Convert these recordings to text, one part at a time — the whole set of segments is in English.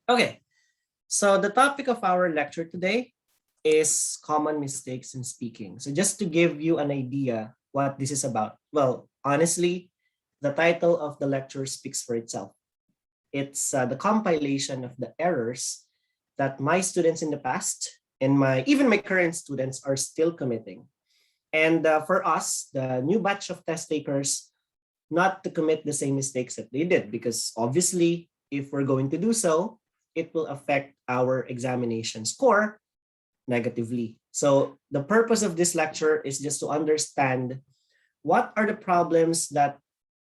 Okay, so the topic of our lecture today is common mistakes in speaking. So just to give you an idea what this is about. Well, honestly, the title of the lecture speaks for itself. It's the compilation of the errors that my students in the past and my even my current students are still committing. And for us, the new batch of test takers, not to commit the same mistakes that they did, because obviously, if we're going to do so, it will affect our examination score negatively. So the purpose of this lecture is just to understand what are the problems that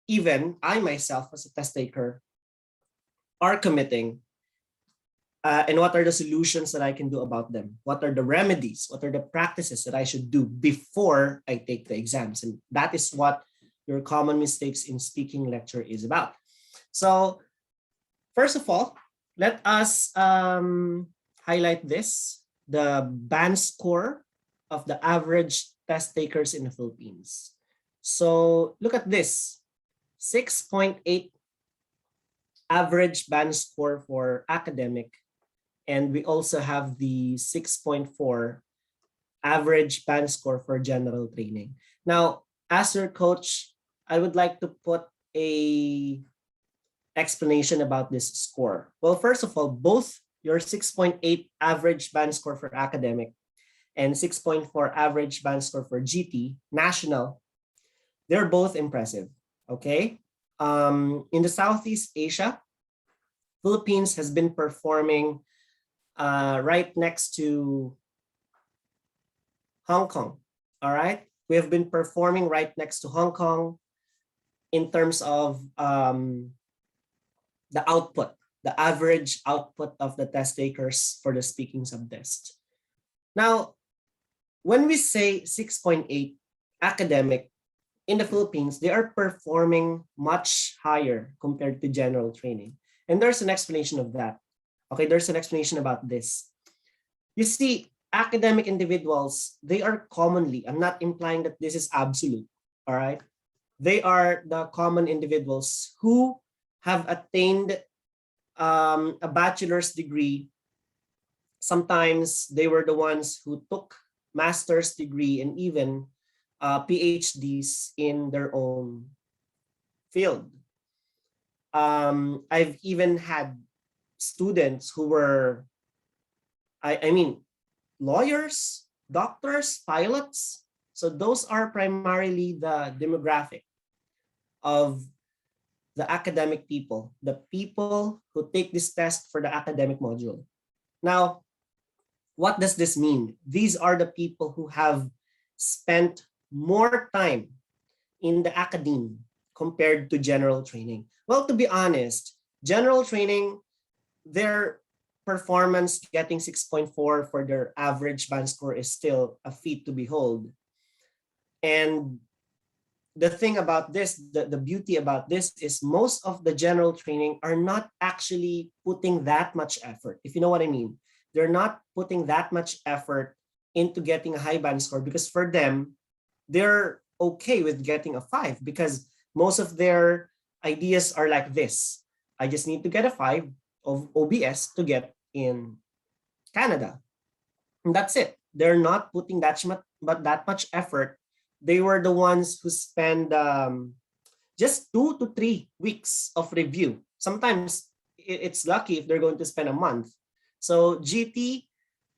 even I myself as a test taker are committing, and what are the solutions that I can do about them? What are the remedies? What are the practices that I should do before I take the exams? And that is what your common mistakes in speaking lecture is about. So first of all, let us highlight this, the band score of the average test takers in the Philippines. So look at this, 6.8 average band score for academic, and we also have the 6.4 average band score for general training. Now, as your coach, I would like to put a explanation about this score. Well, first of all, both your 6.8 average band score for academic and 6.4 average band score for GT national, they're both impressive. Okay. In the Southeast Asia, Philippines has been performing right next to Hong Kong. All right. We have been performing right next to Hong Kong in terms of the output, the average output of the test takers for the speaking subtest. Now, when we say 6.8 academic in the Philippines, they are performing much higher compared to general training. And there's an explanation of that. Okay, there's an explanation about this. You see, academic individuals, they are commonly, I'm not implying that this is absolute, all right? They are the common individuals who have attained a bachelor's degree. Sometimes they were the ones who took master's degree and even PhDs in their own field. I've even had students who were, I mean, lawyers, doctors, pilots. So those are primarily the demographic of the academic people, the people who take this test for the academic module. Now, what does this mean? These are the people who have spent more time in the academe compared to general training. Well, to be honest, general training, their performance getting 6.4 for their average band score is still a feat to behold. And the thing about this, the beauty about this is most of the general training are not actually putting that much effort, if you know what I mean. They're not putting that much effort into getting a high band score because for them, they're okay with getting a 5 because most of their ideas are like this. I just need to get a 5 of OBS to get in Canada. And that's it. They're not putting that much effort. They were the ones who spend just 2 to 3 weeks of review. Sometimes it's lucky if they're going to spend a month. So GT,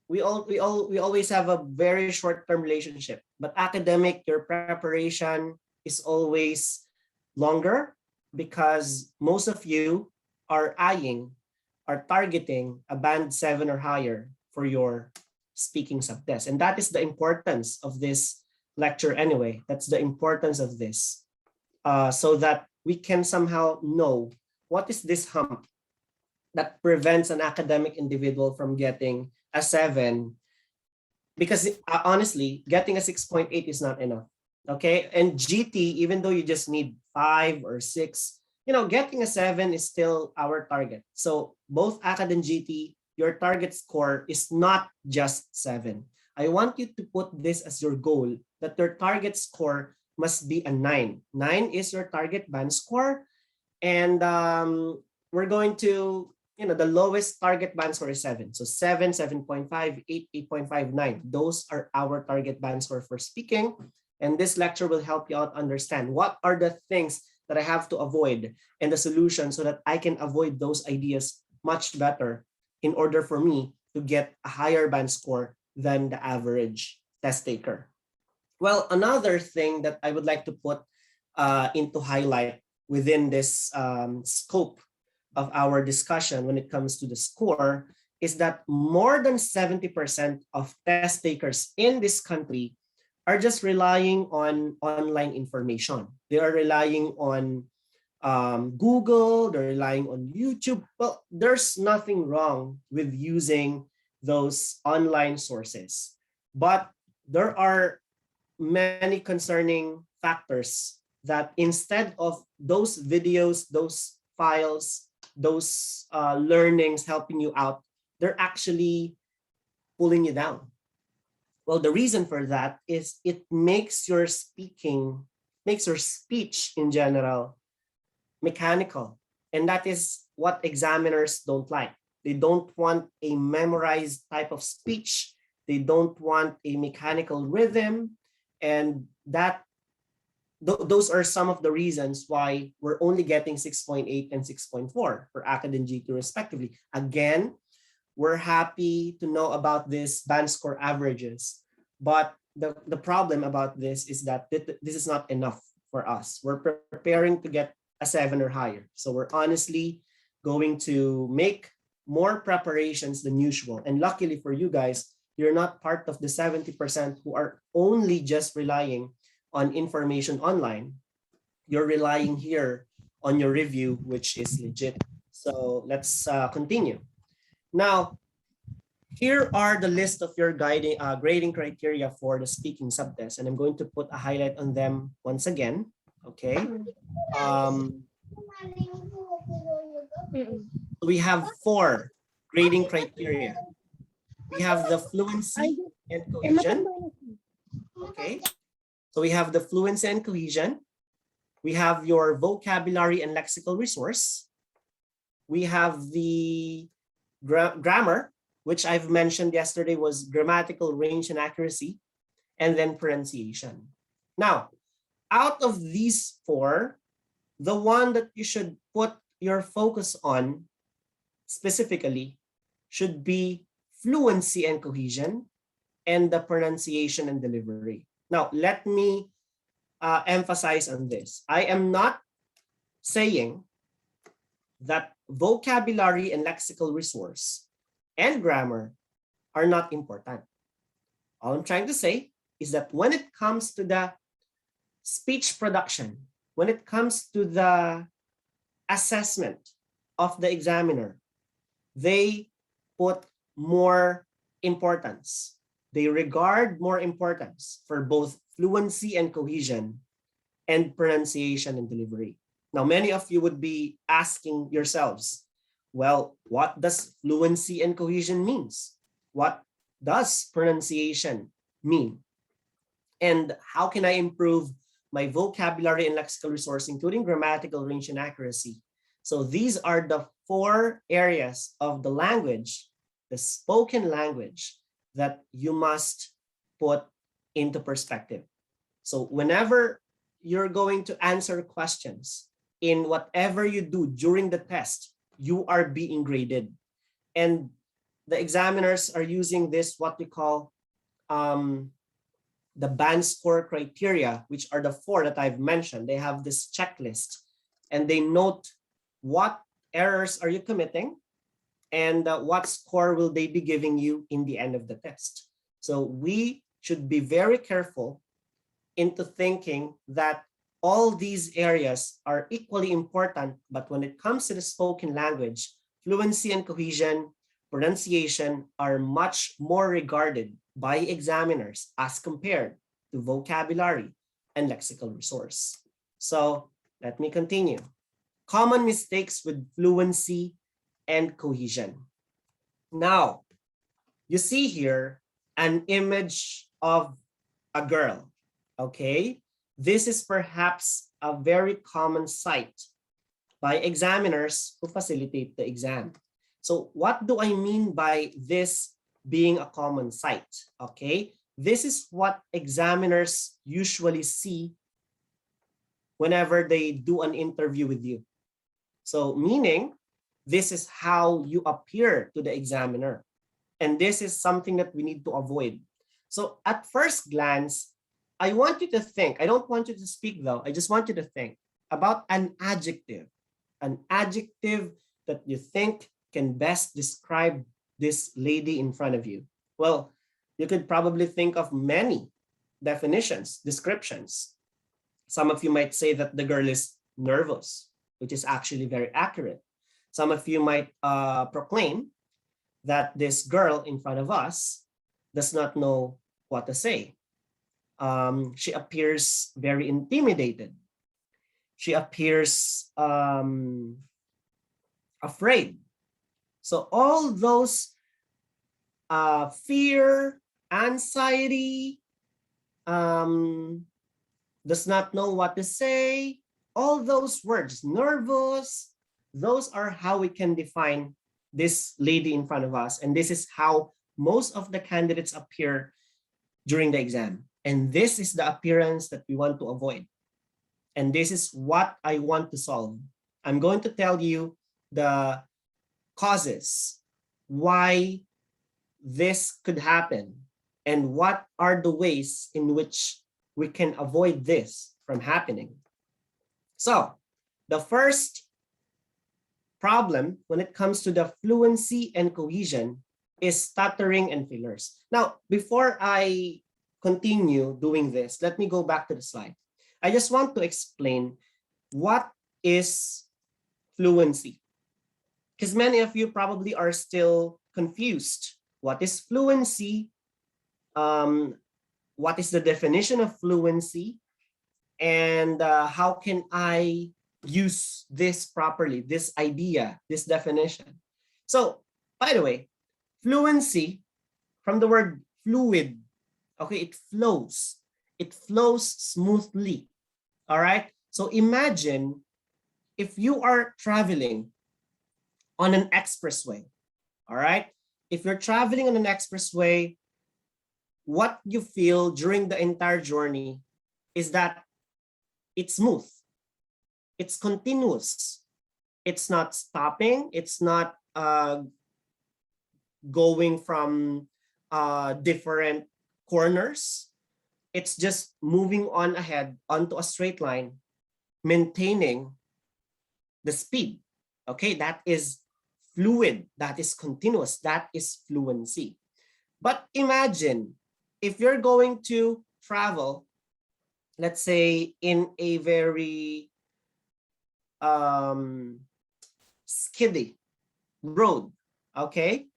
we always have a very short-term relationship. But academic, your preparation is always longer because most of you are targeting a band 7 or higher for your speaking subtest. And that is the importance of this lecture anyway. That's the importance of this, so that we can somehow know what is this hump that prevents an academic individual from getting a 7, because honestly, getting a 6.8 is not enough. Okay. And GT, even though you just need 5 or 6, getting a 7 is still our target. So both ACAD and GT, your target score is not just 7. I want you to put this as your goal, that your target score must be a 9. 9 is your target band score. And we're going to the lowest target band score is 7. So 7, 7.5, 8, 8.5, 9. Those are our target band score for speaking. And this lecture will help you out understand what are the things that I have to avoid and the solution so that I can avoid those ideas much better in order for me to get a higher band score than the average test taker. Well, another thing that I would like to put into highlight within this scope of our discussion when it comes to the score is that more than 70% of test takers in this country are just relying on online information. They are relying on Google, they're relying on YouTube. Well, there's nothing wrong with using those online sources. But there are many concerning factors that instead of those videos, those files, those learnings helping you out, they're actually pulling you down. Well, the reason for that is it makes your speech in general mechanical. And that is what examiners don't like. They don't want a memorized type of speech. They don't want a mechanical rhythm. And those are some of the reasons why we're only getting 6.8 and 6.4 for Acad and GT respectively. Again, we're happy to know about this band score averages, but the problem about this is that this is not enough for us. We're preparing to get a 7 or higher. So we're honestly going to make more preparations than usual. And luckily for you guys, you're not part of the 70% who are only just relying on information online. You're relying here on your review, which is legit. So let's continue. Now, here are the list of your grading criteria for the speaking subtest, and I'm going to put a highlight on them once again. Okay. We have 4 grading criteria. We have the fluency and cohesion. Okay. So we have the fluency and cohesion. We have your vocabulary and lexical resource. We have the grammar, which I've mentioned yesterday was grammatical range and accuracy, and then pronunciation. Now, out of these 4, the one that you should put your focus on specifically should be fluency and cohesion and the pronunciation and delivery. Now, let me emphasize on this. I am not saying that vocabulary and lexical resource and grammar are not important. All I'm trying to say is that when it comes to the speech production, when it comes to the assessment of the examiner, they put more importance. They regard more importance for both fluency and cohesion and pronunciation and delivery. Now, many of you would be asking yourselves, well, what does fluency and cohesion means? What does pronunciation mean? And how can I improve my vocabulary and lexical resource, including grammatical range and accuracy? So these are the 4 areas of the language, the spoken language, that you must put into perspective. So whenever you're going to answer questions in whatever you do during the test, you are being graded. And the examiners are using this, what we call the band score criteria, which are the 4 that I've mentioned. They have this checklist and they note what errors are you committing and what score will they be giving you in the end of the test. So we should be very careful into thinking that all these areas are equally important, but when it comes to the spoken language, fluency and cohesion, pronunciation are much more regarded by examiners as compared to vocabulary and lexical resource. So let me continue. Common mistakes with fluency and cohesion. Now, you see here an image of a girl, okay? This is perhaps a very common sight by examiners who facilitate the exam. So what do I mean by this being a common sight? Okay, this is what examiners usually see whenever they do an interview with you. So meaning, this is how you appear to the examiner. And this is something that we need to avoid. So at first glance, I want you to think, I don't want you to speak though, I just want you to think about an adjective that you think can best describe this lady in front of you. Well, you could probably think of many definitions, descriptions. Some of you might say that the girl is nervous, which is actually very accurate. Some of you might proclaim that this girl in front of us does not know what to say. She appears very intimidated. She appears afraid. So all those fear, anxiety, does not know what to say, all those words, nervous, those are how we can define this lady in front of us. And this is how most of the candidates appear during the exam. And this is the appearance that we want to avoid. And this is what I want to solve. I'm going to tell you the causes why this could happen and what are the ways in which we can avoid this from happening. So the first problem when it comes to the fluency and cohesion is stuttering and fillers. Now, before I continue doing this, let me go back to the slide. I just want to explain what is fluency, because many of you probably are still confused. What is fluency? What is the definition of fluency? And how can I use this properly, this idea, this definition? So, by the way, fluency, from the word fluid, okay, it flows. It flows smoothly, all right? So imagine if you are traveling on an expressway, all right? If you're traveling on an expressway, what you feel during the entire journey is that it's smooth, it's continuous, it's not stopping, it's not going from different corners. It's just moving on ahead onto a straight line, maintaining the speed. Okay, that is fluid, that is continuous, that is fluency. But imagine if you're going to travel, let's say in a very skiddy road, okay?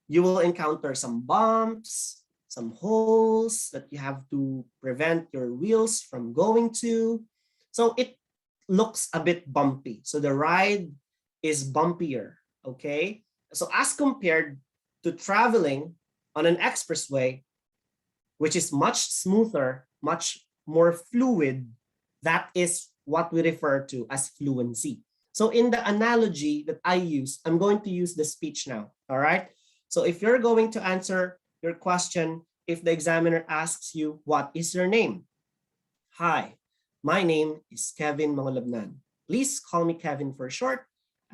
You will encounter some bumps, some holes that you have to prevent your wheels from going to. So it looks a bit bumpy. So the ride is bumpier, okay? So as compared to traveling on an expressway, which is much smoother, much more fluid, that is what we refer to as fluency. So in the analogy that I use, I'm going to use the speech now, all right? So if you're going to answer your question, if the examiner asks you, what is your name? Hi, my name is Kevin Mangalabnan. Please call me Kevin for short,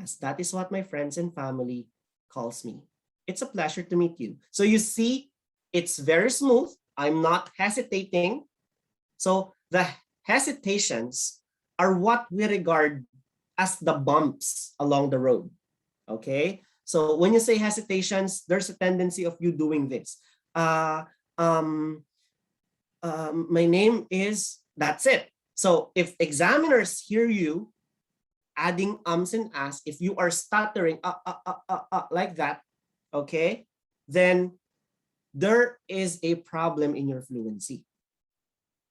as that is what my friends and family calls me. It's a pleasure to meet you. So you see, it's very smooth. I'm not hesitating. So the hesitations are what we regard as the bumps along the road, okay? So when you say hesitations, there's a tendency of you doing this. My name is, that's it. So if examiners hear you adding ums and ahs, if you are stuttering like that, okay, then there is a problem in your fluency.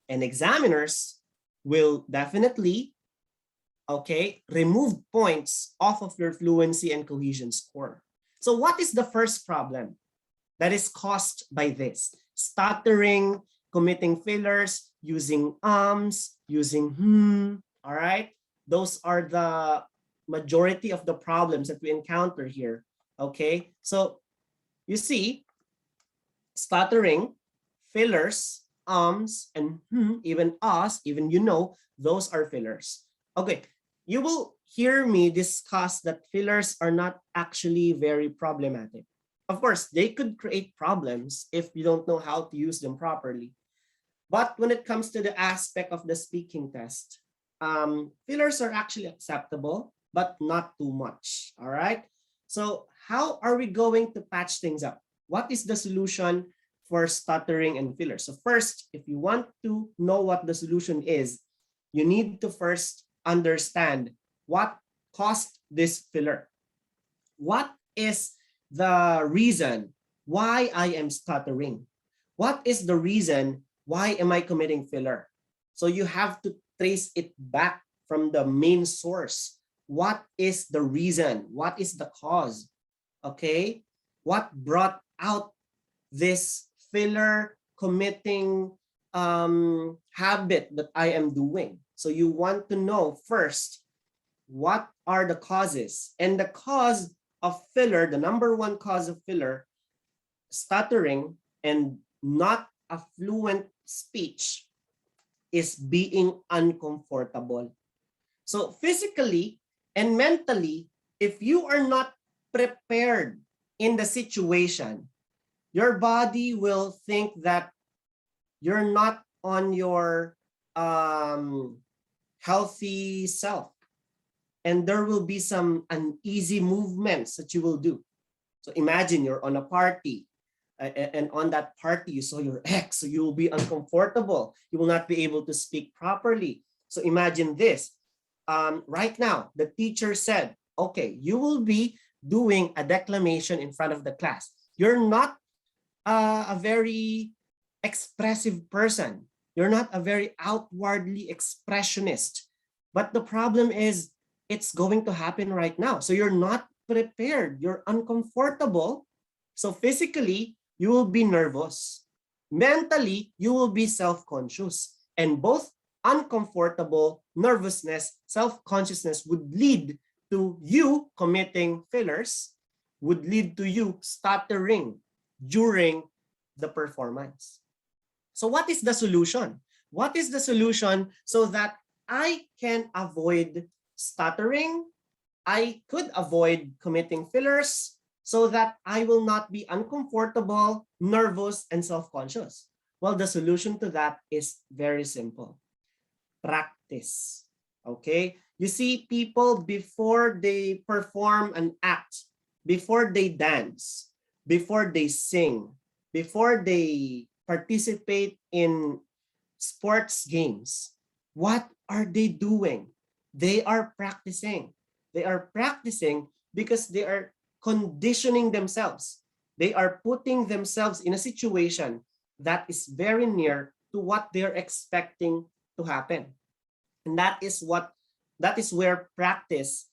And examiners will definitely, okay, remove points off of your fluency and cohesion score. So what is the first problem that is caused by this? Stuttering, committing fillers, using ums, using all right? Those are the majority of the problems that we encounter here Okay, so you see, stuttering, fillers, and even us, even those are fillers. Okay, you will hear me discuss that fillers are not actually very problematic. Of course, they could create problems if you don't know how to use them properly. But when it comes to the aspect of the speaking test, fillers are actually acceptable, but not too much. All right. So how are we going to patch things up? What is the solution for stuttering and fillers? So first, if you want to know what the solution is, you need to first understand what caused this filler. What is the reason why I am stuttering? What is the reason why am I committing filler? So you have to trace it back from the main source. What is the reason? What is the cause? Okay? What brought out this filler committing habit that I am doing? So you want to know first, what are the causes? And the cause of filler, the number one cause of filler, stuttering and not a fluent speech, is being uncomfortable. So physically and mentally, if you are not prepared in the situation, your body will think that you're not on your healthy self. And there will be some uneasy movements that you will do. So imagine you're on a party, and on that party you saw your ex, so you will be uncomfortable. You will not be able to speak properly. So imagine this. Right now, the teacher said, okay, you will be doing a declamation in front of the class. You're not a very expressive person. You're not a very outwardly expressionist. But the problem is, it's going to happen right now. So you're not prepared. You're uncomfortable. So physically, you will be nervous. Mentally, you will be self-conscious. And both uncomfortable, nervousness, self-consciousness would lead to you committing fillers, would lead to you stuttering during the performance. So what is the solution? What is the solution so that I can avoid stuttering? I could avoid committing fillers so that I will not be uncomfortable, nervous, and self-conscious. Well, the solution to that is very simple. Practice. Okay? You see, people, before they perform an act, before they dance, before they sing, before they participate in sports games, what are they doing? They are practicing. They are practicing because they are conditioning themselves. They are putting themselves in a situation that is very near to what they're expecting to happen. And that is where practice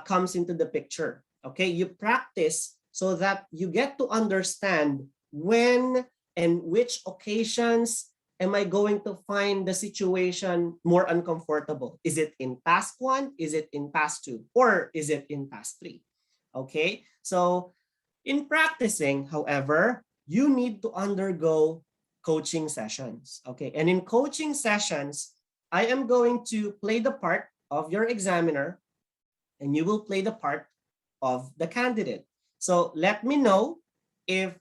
comes into the picture. Okay, you practice so that you get to understand when and which occasions am I going to find the situation more uncomfortable? Is it in task one? Is it in task two? Or is it in task three? Okay, so in practicing, however, you need to undergo coaching sessions. Okay, and in coaching sessions, I am going to play the part of your examiner, and you will play the part of the candidate. So let me know if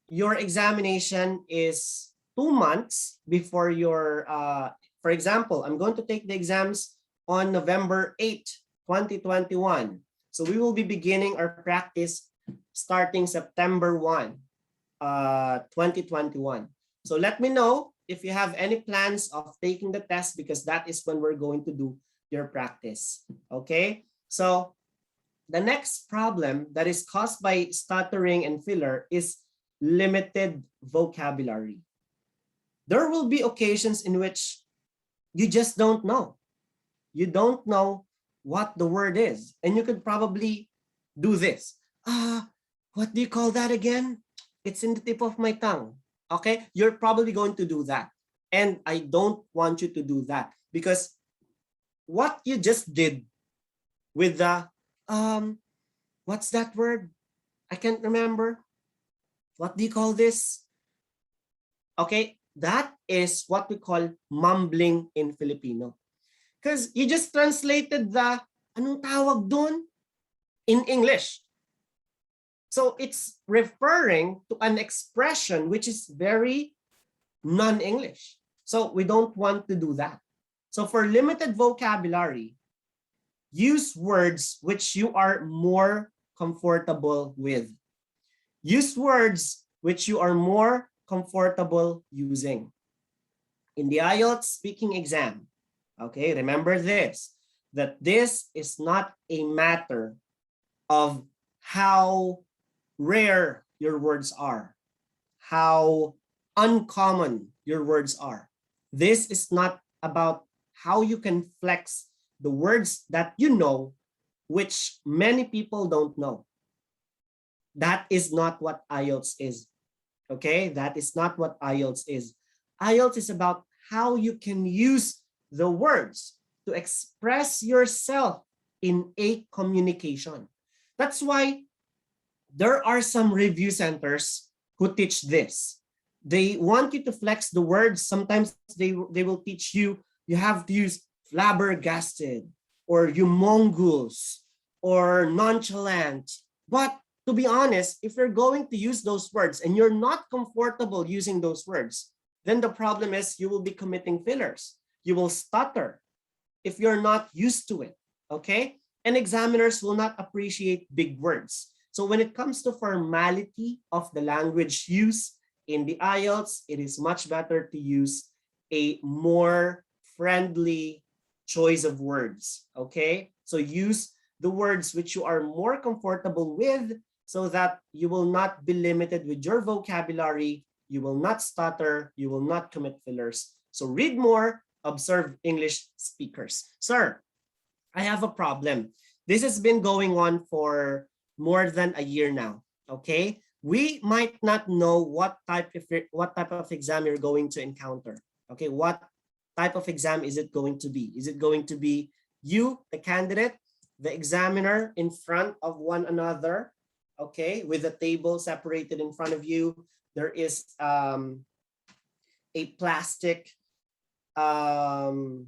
your examination is 2 months before your, for example, I'm going to take the exams on November 8th, 2021. So we will be beginning our practice starting September 1, 2021. So let me know if you have any plans of taking the test, because that is when we're going to do your practice. Okay, so the next problem that is caused by stuttering and filler is limited vocabulary. There will be occasions in which you just don't know. You don't know what the word is. And you could probably do this. What do you call that again? It's in the tip of my tongue. Okay, you're probably going to do that. And I don't want you to do that, because what you just did with the, what's that word? I can't remember. What do you call this? Okay, that is what we call mumbling in Filipino. Because you just translated the anong tawag dun in English. So it's referring to an expression which is very non-English. So we don't want to do that. So for limited vocabulary, use words which you are more comfortable with. Use words which you are more comfortable using. In the IELTS speaking exam, okay, remember this, that this is not a matter of how rare your words are, how uncommon your words are. This is not about how you can flex the words that you know, which many people don't know. That is not what IELTS is. Okay, that is not what IELTS is. IELTS is about how you can use the words to express yourself in a communication. That's why there are some review centers who teach this. They want you to flex the words. Sometimes they will teach you, you have to use flabbergasted or humongous or nonchalant. But to be honest, if you're going to use those words and you're not comfortable using those words, then the problem is you will be committing fillers. You will stutter if you're not used to it, okay? And examiners will not appreciate big words. So when it comes to formality of the language use in the IELTS, it is much better to use a more friendly choice of words, okay? So use the words which you are more comfortable with so that you will not be limited with your vocabulary, you will not stutter, you will not commit fillers. So read more, observe English speakers. Sir, I have a problem. This has been going on for more than a year now, okay? We might not know what type of exam you're going to encounter, okay? What type of exam is it going to be? Is it going to be you, the candidate, the examiner in front of one another, okay, with a table separated in front of you? There is a plastic acrylic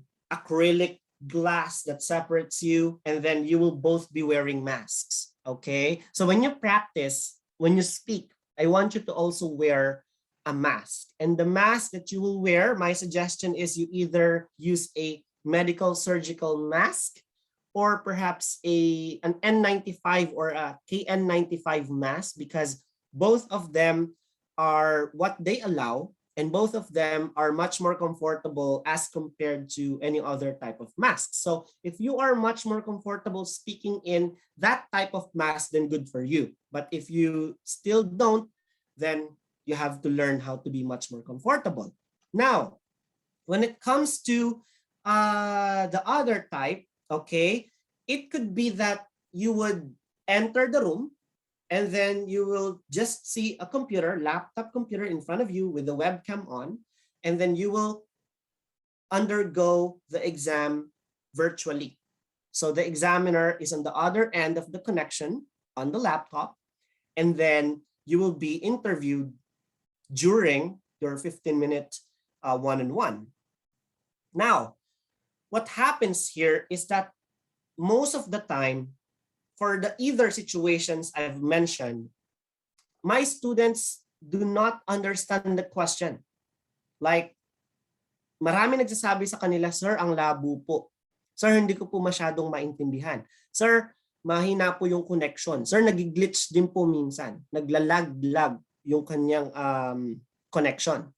glass that separates you, and then you will both be wearing masks, okay? So when you practice, when you speak, I want you to also wear a mask. And the mask that you will wear, my suggestion is you either use a medical surgical mask or perhaps an N95 or a KN95 mask, because both of them are what they allow, and both of them are much more comfortable as compared to any other type of mask. So if you are much more comfortable speaking in that type of mask, then good for you. But if you still don't, then you have to learn how to be much more comfortable. Now, when it comes to the other type, okay, it could be that you would enter the room and then you will just see a computer, laptop computer in front of you with the webcam on, and then you will undergo the exam virtually. So the examiner is on the other end of the connection on the laptop, and then you will be interviewed during your 15-minute one-on-one. Now, what happens here is that most of the time, for the either situations I've mentioned, my students do not understand the question. Like, marami nagsasabi sa kanila, sir, ang labo po. Sir, hindi ko po masyadong maintindihan. Sir, mahina po yung connection. Sir, nag-glitch din po minsan. Naglalag-lag yung kanyang connection.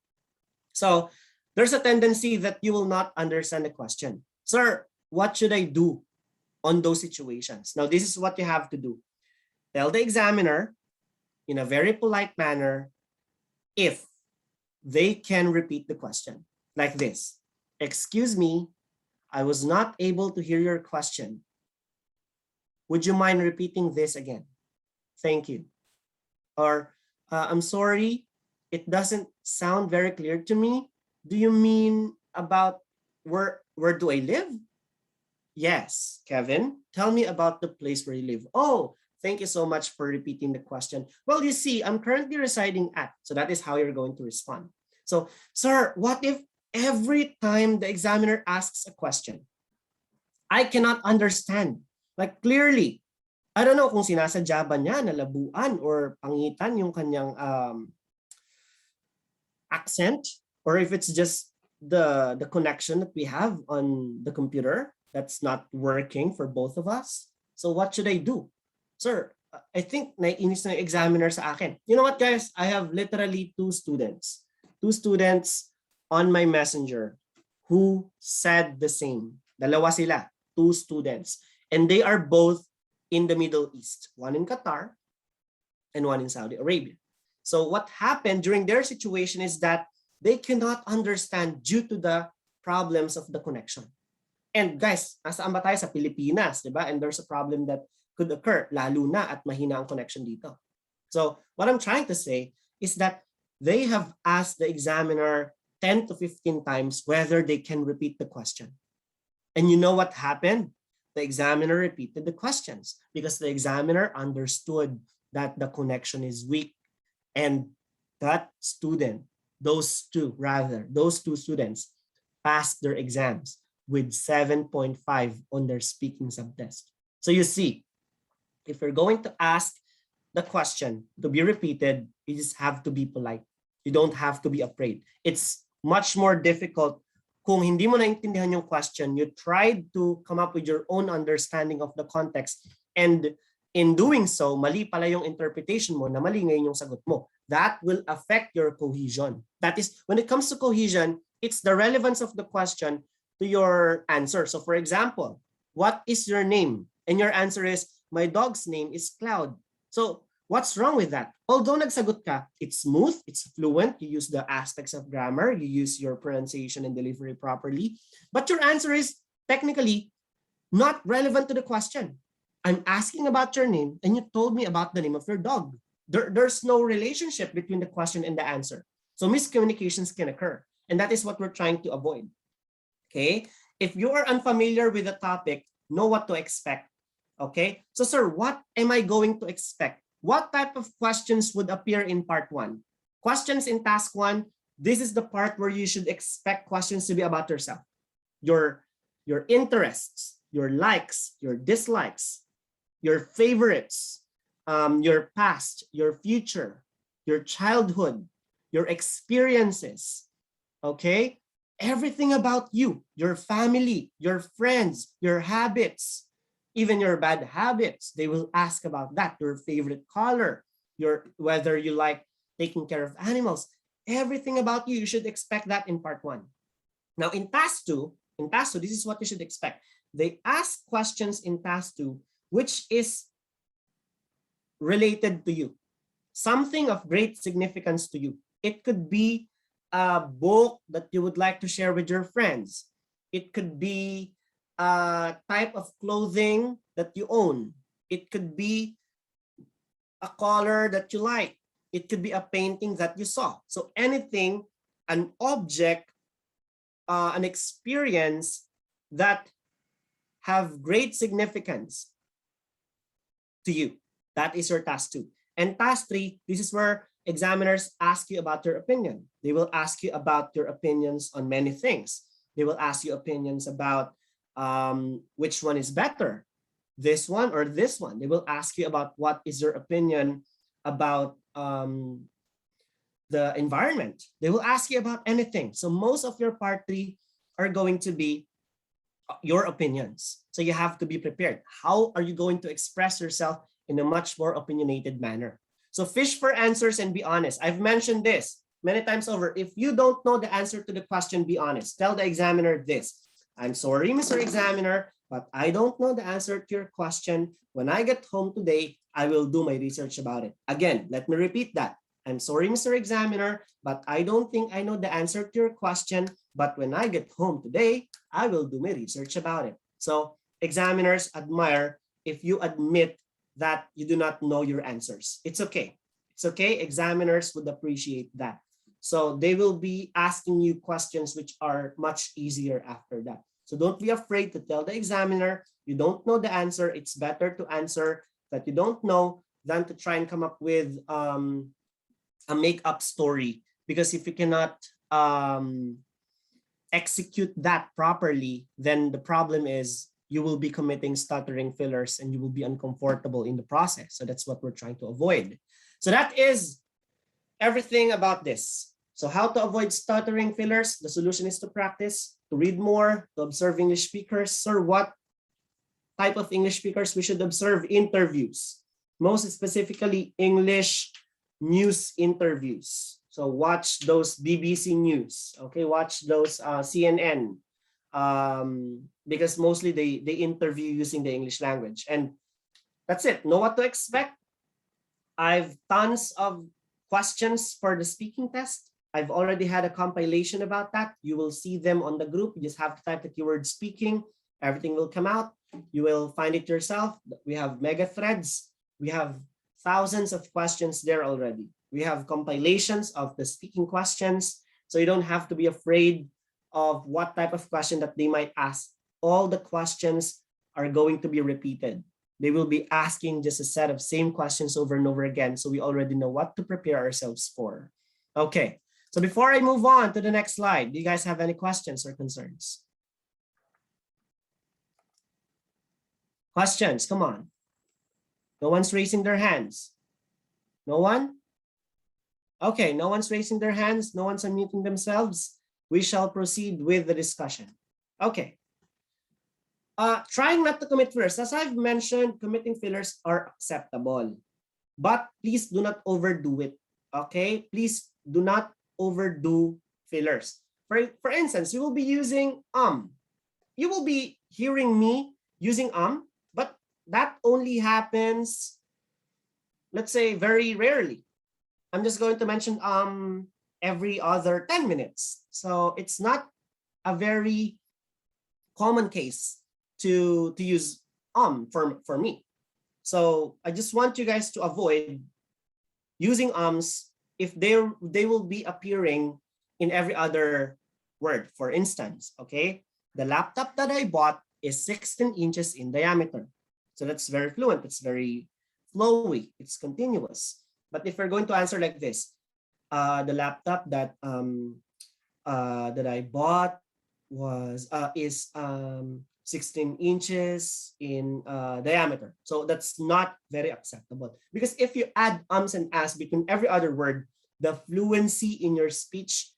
So, there's a tendency that you will not understand the question. Sir, what should I do on those situations? Now, this is what you have to do. Tell the examiner in a very polite manner if they can repeat the question like this. Excuse me, I was not able to hear your question. Would you mind repeating this again? Thank you. Or, I'm sorry, it doesn't sound very clear to me. Do you mean about where do I live? Yes, Kevin, tell me about the place where you live. Oh, Thank you so much for repeating the question. Well, you see, I'm currently residing at, so that is how you're going to respond. So, sir, what if every time the examiner asks a question, I cannot understand? Like clearly, I don't know kung sinasadya ba niya na labuan or pangitan yung kanyang accent, or if it's just the connection that we have on the computer that's not working for both of us. So what should I do? Sir, I think naiinis na yung examiner sa akin. You know what, guys? I have literally two students on my messenger who said the same. Dalawa sila, two students. And they are both in the Middle East. One in Qatar and one in Saudi Arabia. So what happened during their situation is that they cannot understand due to the problems of the connection. And guys, nasaan ba tayo sa Pilipinas, di ba? And there's a problem that could occur, lalo na at mahina ang connection dito. So what I'm trying to say is that they have asked the examiner 10 to 15 times whether they can repeat the question. And you know what happened? The examiner repeated the questions because the examiner understood that the connection is weak. And that student, those two students passed their exams with 7.5 on their speaking subtest. So you see, if you're going to ask the question to be repeated, you just have to be polite. You don't have to be afraid. It's much more difficult kung hindi mo naintindihan yung question, you tried to come up with your own understanding of the context, and in doing so, mali pala yung interpretation mo na mali ngayon yung sagot mo. That will affect your cohesion. That is, when it comes to cohesion, it's the relevance of the question to your answer. So for example, what is your name? And your answer is, my dog's name is Cloud. So what's wrong with that? Although nagsagot ka, it's smooth, it's fluent, you use the aspects of grammar, you use your pronunciation and delivery properly, but your answer is technically not relevant to the question. I'm asking about your name and you told me about the name of your dog. There's no relationship between the question and the answer. So miscommunications can occur. And that is what we're trying to avoid. Okay? If you are unfamiliar with the topic, know what to expect. Okay? So sir, what am I going to expect? What type of questions would appear in part 1? Questions in task 1, this is the part where you should expect questions to be about yourself. Your interests, your likes, your dislikes, your favorites, your past, your future, your childhood, your experiences, okay? Everything about you, your family, your friends, your habits, even your bad habits. They will ask about that, your favorite color, whether you like taking care of animals. Everything about you, you should expect that in part 1. Now in task 2, this is what you should expect. They ask questions in task 2, which is related to you, something of great significance to you. It could be a book that you would like to share with your friends. It could be a type of clothing that you own. It could be a color that you like. It could be a painting that you saw. So anything, an object, an experience that have great significance to you. That is your task 2. And task 3, this is where examiners ask you about your opinion. They will ask you about your opinions on many things. They will ask you opinions about which one is better, this one or this one. They will ask you about what is your opinion about the environment. They will ask you about anything. So most of your part 3 are going to be your opinions. So you have to be prepared. How are you going to express yourself in a much more opinionated manner? So fish for answers and be honest. I've mentioned this many times over. If you don't know the answer to the question, be honest. Tell the examiner this. I'm sorry, Mr. Examiner, but I don't know the answer to your question. When I get home today, I will do my research about it. Again, let me repeat that. I'm sorry, Mr. Examiner, but I don't think I know the answer to your question. But when I get home today, I will do my research about it. So examiners admire if you admit that you do not know your answers. It's okay. It's okay. Examiners would appreciate that. So they will be asking you questions which are much easier after that. So don't be afraid to tell the examiner you don't know the answer. It's better to answer that you don't know than to try and come up with a make-up story. Because if you cannot execute that properly, then the problem is you will be committing stuttering fillers and you will be uncomfortable in the process. So that's what we're trying to avoid. So that is everything about this. So how to avoid stuttering fillers? The solution is to practice, to read more, to observe English speakers. Sir, what type of English speakers we should observe? Interviews, most specifically English news interviews. So watch those BBC News, okay? Watch those CNN, because mostly they interview using the English language. And that's it. Know what to expect. I've tons of questions for the speaking test. I've already had a compilation about that. You will see them on the group. You just have to type the keyword speaking. Everything will come out. You will find it yourself. We have mega threads. We have thousands of questions there already. We have compilations of the speaking questions. So you don't have to be afraid of what type of question that they might ask. All the questions are going to be repeated. They will be asking just a set of same questions over and over again. So we already know what to prepare ourselves for. Okay. So before I move on to the next slide, do you guys have any questions or concerns? Questions, come on. No one's raising their hands. No one? Okay, no one's raising their hands. No one's unmuting themselves. We shall proceed with the discussion. Okay. Trying not to commit fillers. As I've mentioned, committing fillers are acceptable. But please do not overdo it. Okay? Please do not overdo fillers. For instance, you will be using You will be hearing me using but that only happens, let's say, very rarely. I'm just going to mention every other 10 minutes. So it's not a very common case to use for me. So I just want you guys to avoid using if they will be appearing in every other word. For instance, okay, the laptop that I bought is 16 inches in diameter. So that's very fluent. It's very flowy. It's continuous. But if we're going to answer like this, the laptop that I bought is 16 inches in diameter. So that's not very acceptable, because if you add ums and ahs between every other word, the fluency in your speech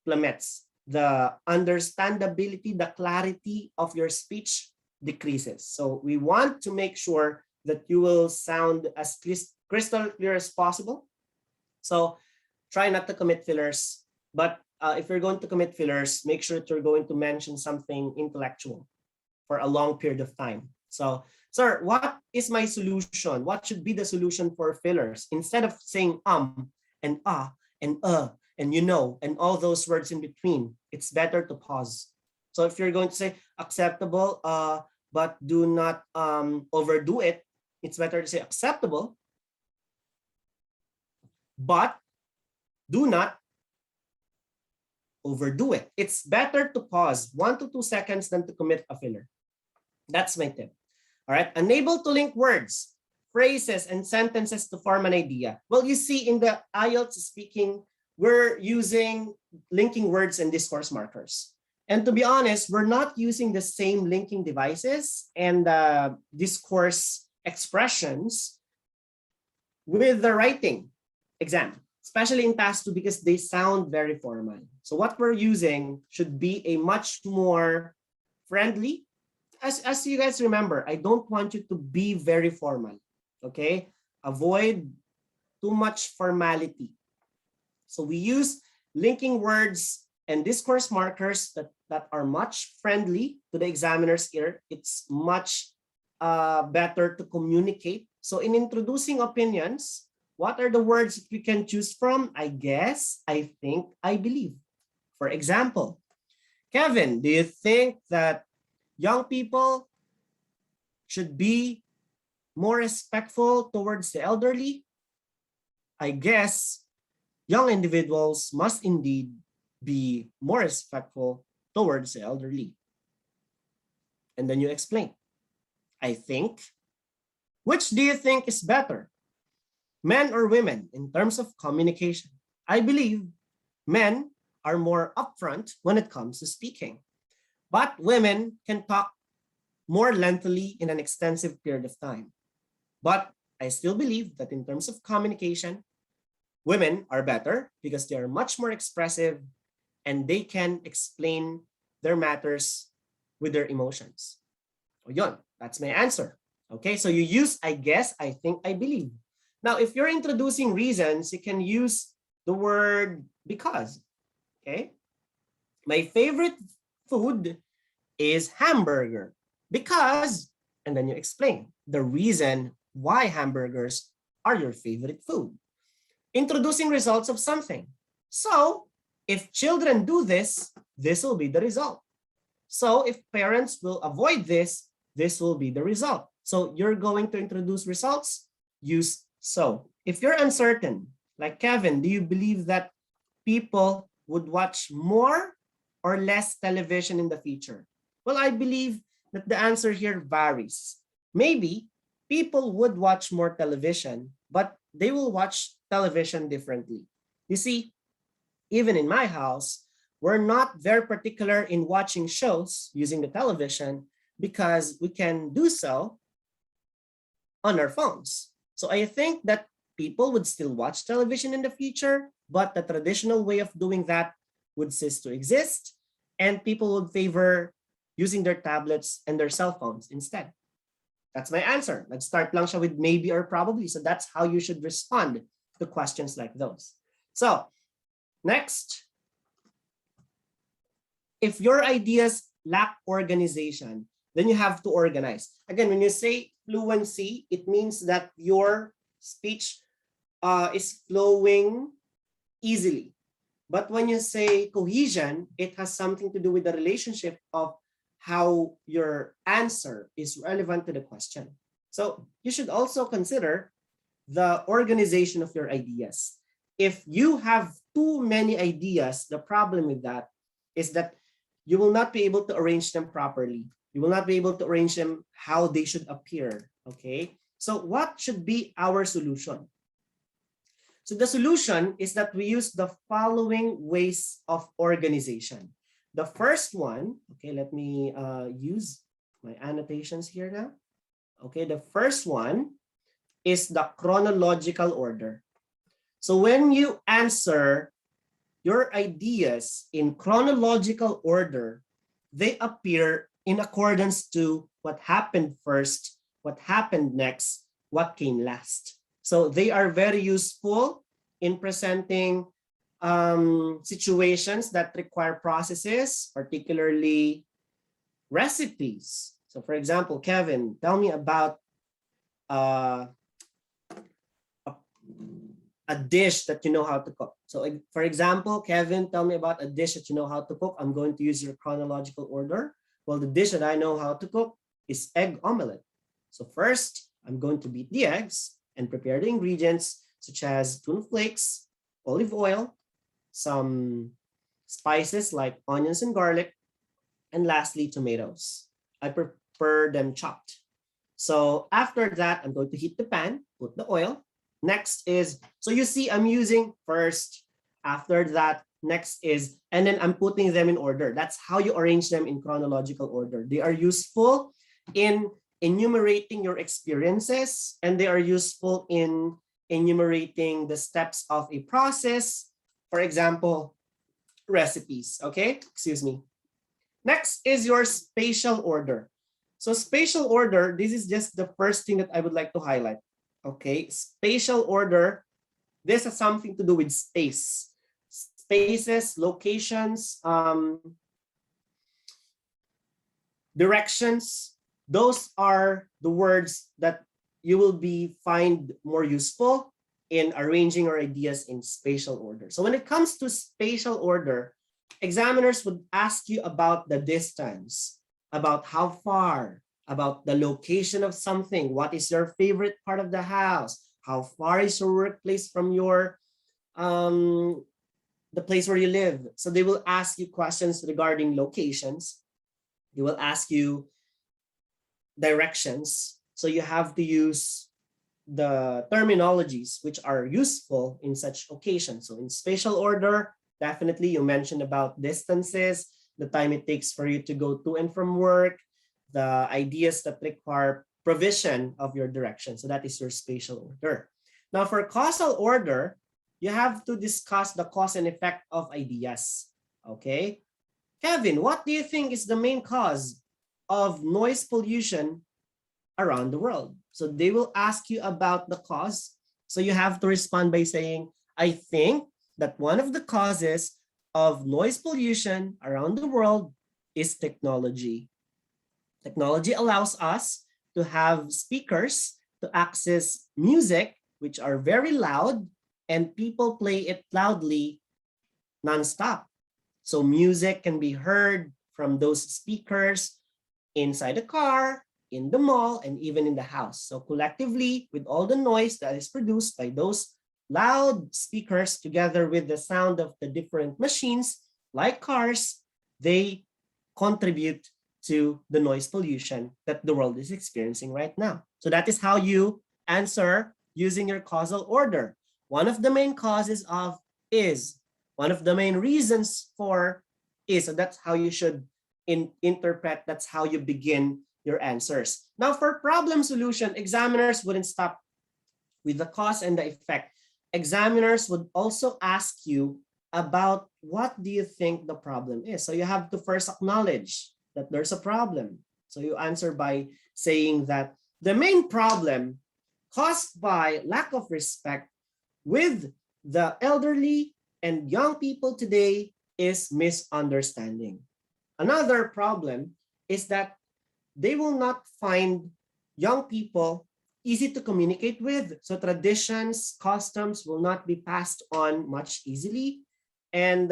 plummets. The understandability, the clarity of your speech decreases. So we want to make sure that you will sound as crystal clear as possible. So try not to commit fillers, but if you're going to commit fillers, make sure that you're going to mention something intellectual for a long period of time. So, sir, what is my solution? What should be the solution for fillers? Instead of saying and and you know, and all those words in between, it's better to pause. So if you're going to say acceptable, but do not overdo it, it's better to say acceptable, but do not overdo it. It's better to pause 1 to 2 seconds than to commit a filler. That's my tip. All right. Unable to link words, phrases, and sentences to form an idea. Well, you see in the IELTS speaking, we're using linking words and discourse markers. And to be honest, we're not using the same linking devices and discourse expressions with the writing exam, especially in task 2, because they sound very formal. So what we're using should be a much more friendly. As you guys remember, I don't want you to be very formal, okay? Avoid too much formality. So we use linking words and discourse markers that are much friendly to the examiner's ear. It's much better to communicate. So in introducing opinions, what are the words that we can choose from? I guess, I think, I believe. For example, Kevin, do you think that young people should be more respectful towards the elderly? I guess young individuals must indeed be more respectful towards the elderly. And then you explain. I think Which do you think is better, men or women, in terms of communication? I believe men are more upfront when it comes to speaking, but women can talk more lengthily in an extensive period of time. But I still believe that in terms of communication, women are better because they are much more expressive and they can explain their matters with their emotions. O yun, that's my answer. Okay, so you use I guess, I think, I believe. Now, if you're introducing reasons, you can use the word because. Okay, my favorite food is hamburger because, and then you explain the reason why hamburgers are your favorite food. Introducing results of something. So if children do this, this will be the result. So if parents will avoid this, this will be the result. So you're going to introduce results, use so. If you're uncertain, like Kevin, do you believe that people would watch more or less television in the future? Well, I believe that the answer here varies. Maybe people would watch more television, but they will watch television differently. You see, even in my house, we're not very particular in watching shows using the television because we can do so on our phones. So I think that people would still watch television in the future, but the traditional way of doing that would cease to exist, and people would favor using their tablets and their cell phones instead. That's my answer. Let's start lang siya with maybe or probably. So that's how you should respond to questions like those. So next, if your ideas lack organization, then you have to organize. Again, when you say fluency, it means that your speech is flowing easily. But when you say cohesion, it has something to do with the relationship of how your answer is relevant to the question. So you should also consider the organization of your ideas. If you have too many ideas, the problem with that is that you will not be able to arrange them properly. You will not be able to arrange them how they should appear. Okay. So what should be our solution? So the solution is that we use the following ways of organization. The first one, okay, let me use my annotations here now. Okay, the first one is the chronological order. So when you answer your ideas in chronological order, they appear in accordance to what happened first, what happened next, what came last. So they are very useful in presenting situations that require processes, particularly recipes. So for example, Kevin, tell me about a dish that you know how to cook. So for example, Kevin, tell me about a dish that you know how to cook. I'm going to use your chronological order. Well, the dish that I know how to cook is egg omelette. So first, I'm going to beat the eggs and prepare the ingredients such as tuna flakes, olive oil, some spices like onions and garlic, and lastly, tomatoes. I prefer them chopped. So after that, I'm going to heat the pan, put the oil. Next is, so you see I'm using first, after that, next is, and then I'm putting them in order. That's how you arrange them in chronological order. They are useful in enumerating your experiences, and they are useful in enumerating the steps of a process. For example, recipes, okay? Excuse me. Next is your spatial order. So spatial order, this is just the first thing that I would like to highlight. Okay, spatial order, this has something to do with space. Spaces, locations, directions, those are the words that you will find more useful in arranging your ideas in spatial order. So when it comes to spatial order, examiners would ask you about the distance, about how far, about the location of something. What is your favorite part of the house? How far is your workplace from your the place where you live? So they will ask you questions regarding locations. They will ask you directions. So you have to use the terminologies which are useful in such occasions. So in spatial order, definitely you mentioned about distances, the time it takes for you to go to and from work, the ideas that require provision of your direction. So that is your spatial order. Now for causal order, you have to discuss the cause and effect of ideas. Okay. Kevin, what do you think is the main cause of noise pollution around the world? So they will ask you about the cause. So you have to respond by saying, I think that one of the causes of noise pollution around the world is technology. Technology allows us to have speakers to access music, which are very loud, and people play it loudly nonstop. So music can be heard from those speakers inside the car, in the mall, and even in the house. So collectively, with all the noise that is produced by those loud speakers together with the sound of the different machines like cars, they contribute to the noise pollution that the world is experiencing right now. So that is how you answer using your causal order. One of the main causes of is, one of the main reasons for is. So that's how you should interpret, that's how you begin your answers. Now for problem solution, examiners wouldn't stop with the cause and the effect. Examiners would also ask you about what do you think the problem is. So you have to first acknowledge that there's a problem. So you answer by saying that the main problem caused by lack of respect with the elderly and young people today is misunderstanding. Another problem is that they will not find young people easy to communicate with. So traditions, customs will not be passed on much easily. And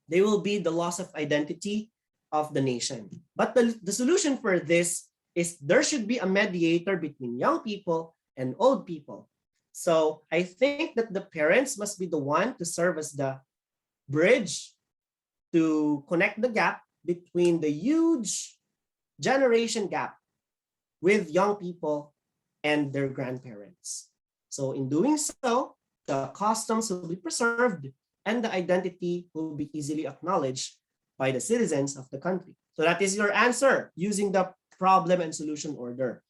they will be the loss of identity of the nation. But the solution for this is there should be a mediator between young people and old people. So I think that the parents must be the one to serve as the bridge to connect the gap between the huge generation gap with young people and their grandparents. So in doing so, the customs will be preserved and the identity will be easily acknowledged by the citizens of the country. So that is your answer using the problem and solution order.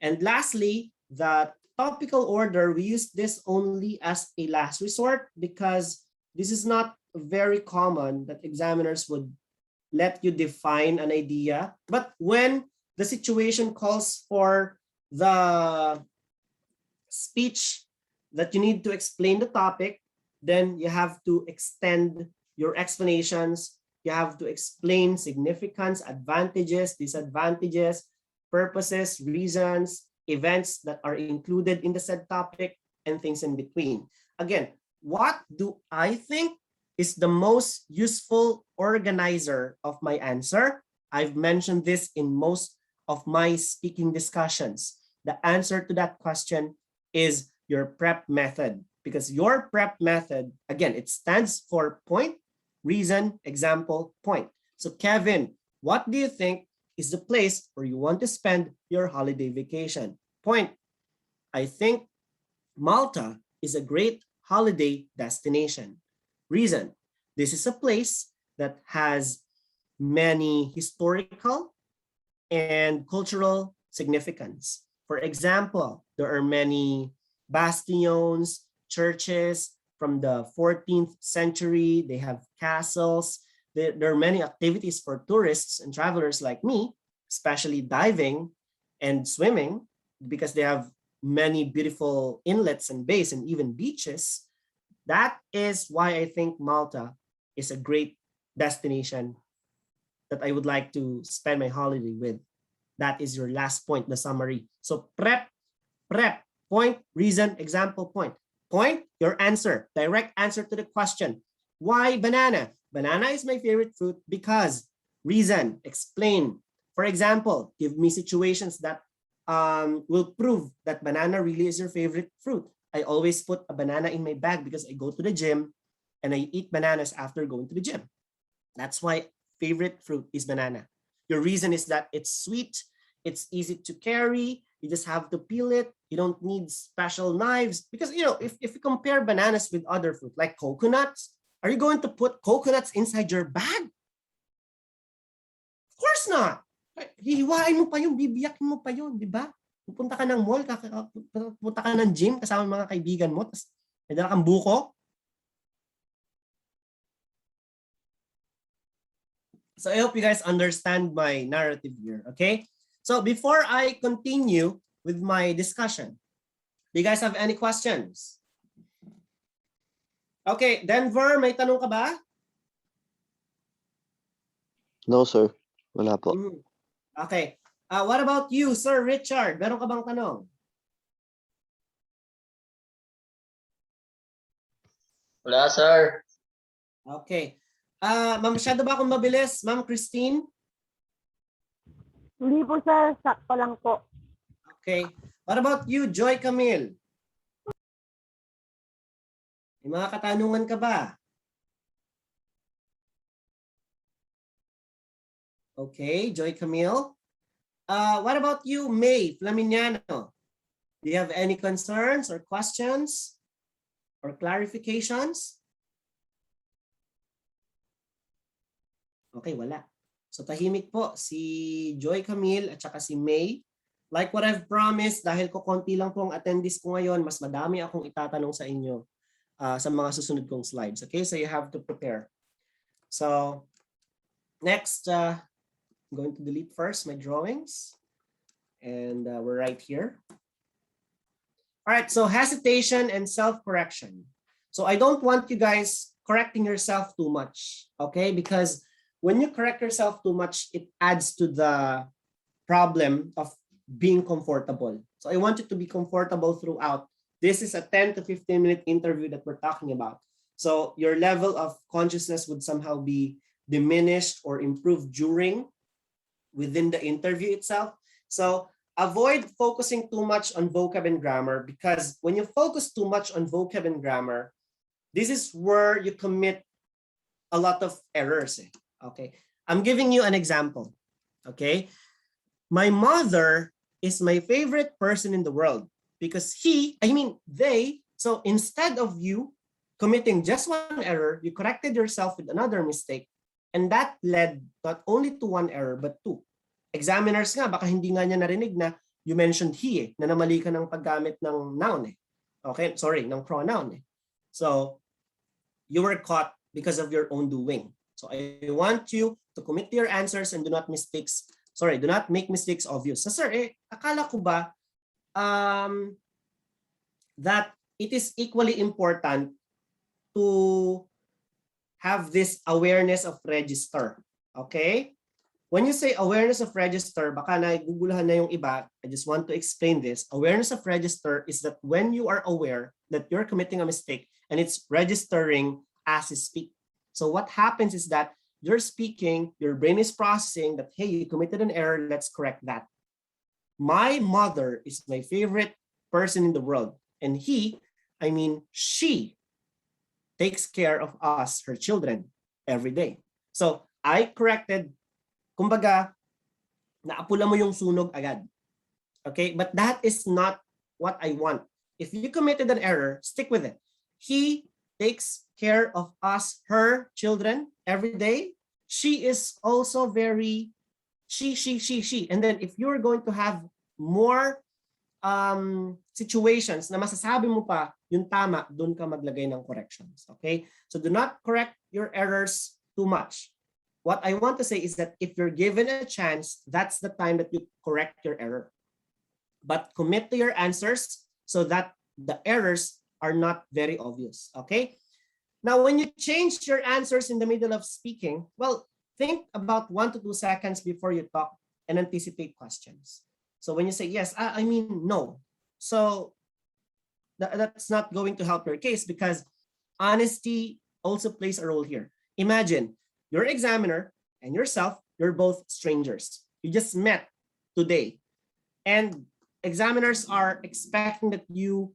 And lastly, the topical order, we use this only as a last resort because this is not very common that examiners would let you define an idea. But when the situation calls for the speech that you need to explain the topic, then you have to extend your explanations. You have to explain significance, advantages, disadvantages, purposes, reasons, events that are included in the said topic, and things in between. Again, what do I think is the most useful organizer of my answer? I've mentioned this in most of my speaking discussions. The answer to that question is your prep method, because your prep method, again, it stands for point, reason, example, point. So Kevin, what do you think is the place where you want to spend your holiday vacation? Point. I think Malta is a great holiday destination. Reason. This is a place that has many historical and cultural significance. For example, there are many bastions, churches from the 14th century. They have castles. There are many activities for tourists and travelers like me, especially diving and swimming, because they have many beautiful inlets and bays and even beaches. That is why I think Malta is a great destination that I would like to spend my holiday with. That is your last point, the summary. So prep, point, reason, example, point. Point, your answer, direct answer to the question. Why banana? Banana is my favorite fruit because reason, explain. For example, give me situations that will prove that banana really is your favorite fruit. I always put a banana in my bag because I go to the gym and I eat bananas after going to the gym. That's why favorite fruit is banana. Your reason is that it's sweet, It's easy to carry. You just have to peel it. You don't need special knives because, you know, if you compare bananas with other fruit like coconuts, are you going to put coconuts inside your bag? Of course not. Hihiwain mo pa yun, bibiyakin mo pa yun, di ba? Pupunta ka ng mall, pupunta ka ng gym kasama mga kaibigan mo, tapos may dala kang buko. So I hope you guys understand my narrative here, okay? So before I continue with my discussion, do you guys have any questions? Okay, Denver, may tanong ka ba? No, sir. Wala po. Okay. What about you, Sir Richard? Meron ka bang tanong? Wala, sir. Okay. Masyado ba akong mabilis, Ma'am Christine? Hindi po, sir. Sakto lang po. Okay. What about you, Joy Camille? May mga katanungan ka ba? Okay, Joy Camille. What about you, May Flaminiano? Do you have any concerns or questions or clarifications? Okay, wala. So tahimik po si Joy Camille at saka si May. Like what I've promised, dahil ko konti lang po ang attendees ko ngayon, mas madami akong itatanong sa inyo sa mga susunod kong slides. Okay, so you have to prepare. So next, I'm going to delete first my drawings. And we're right here. All right, so hesitation and self-correction. So I don't want you guys correcting yourself too much, okay? Because when you correct yourself too much, it adds to the problem of being comfortable. So I want you to be comfortable throughout. This is a 10 to 15 minute interview that we're talking about. So your level of consciousness would somehow be diminished or improved within the interview itself. So avoid focusing too much on vocab and grammar, because when you focus too much on vocab and grammar, this is where you commit a lot of errors. Okay, I'm giving you an example. Okay, my mother is my favorite person in the world because they, so instead of you committing just one error, you corrected yourself with another mistake, and that led not only to one error but two. Examiners nga, baka hindi nga niya narinig na you mentioned he, na namali ka ng paggamit ng noun Okay, sorry, ng pronoun So you were caught because of your own doing. So I want you to commit to your answers and do not make mistakes obvious. So sir, akala ko ba that it is equally important to have this awareness of register. Okay? When you say awareness of register, baka naguguluhan na yung iba. I just want to explain this. Awareness of register is that when you are aware that you're committing a mistake and it's registering as you speak. So what happens is that you're speaking, your brain is processing that, hey, you committed an error, let's correct that. My mother is my favorite person in the world. And she takes care of us, her children, every day. So I corrected, kumbaga, naapula mo yung sunog agad. Okay, but that is not what I want. If you committed an error, stick with it. He takes care of us, her children, every day. She is also very, she. And then if you're going to have more situations na masasabi mo pa yung tama, doon ka maglagay ng corrections. Okay? So do not correct your errors too much. What I want to say is that if you're given a chance, that's the time that you correct your error. But commit to your answers so that the errors are not very obvious. Okay? Now, when you change your answers in the middle of speaking, well, think about 1 to 2 seconds before you talk and anticipate questions. So when you say yes, I mean no. So that's not going to help your case because honesty also plays a role here. Imagine your examiner and yourself, you're both strangers. You just met today. And examiners are expecting that you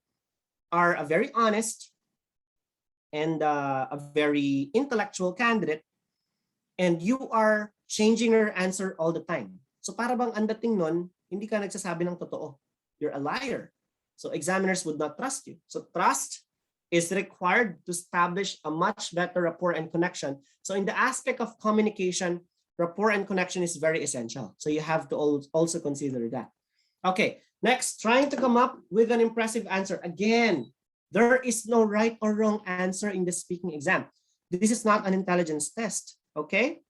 are a very honest and a very intellectual candidate, and you are changing your answer all the time. So para bang ang dating nun, hindi ka nagsasabi ng totoo. You're a liar. So examiners would not trust you. So trust is required to establish a much better rapport and connection. So in the aspect of communication, rapport and connection is very essential. So you have to also consider that. Okay, next, trying to come up with an impressive answer. Again, there is no right or wrong answer in the speaking exam. This is not an intelligence test, okay?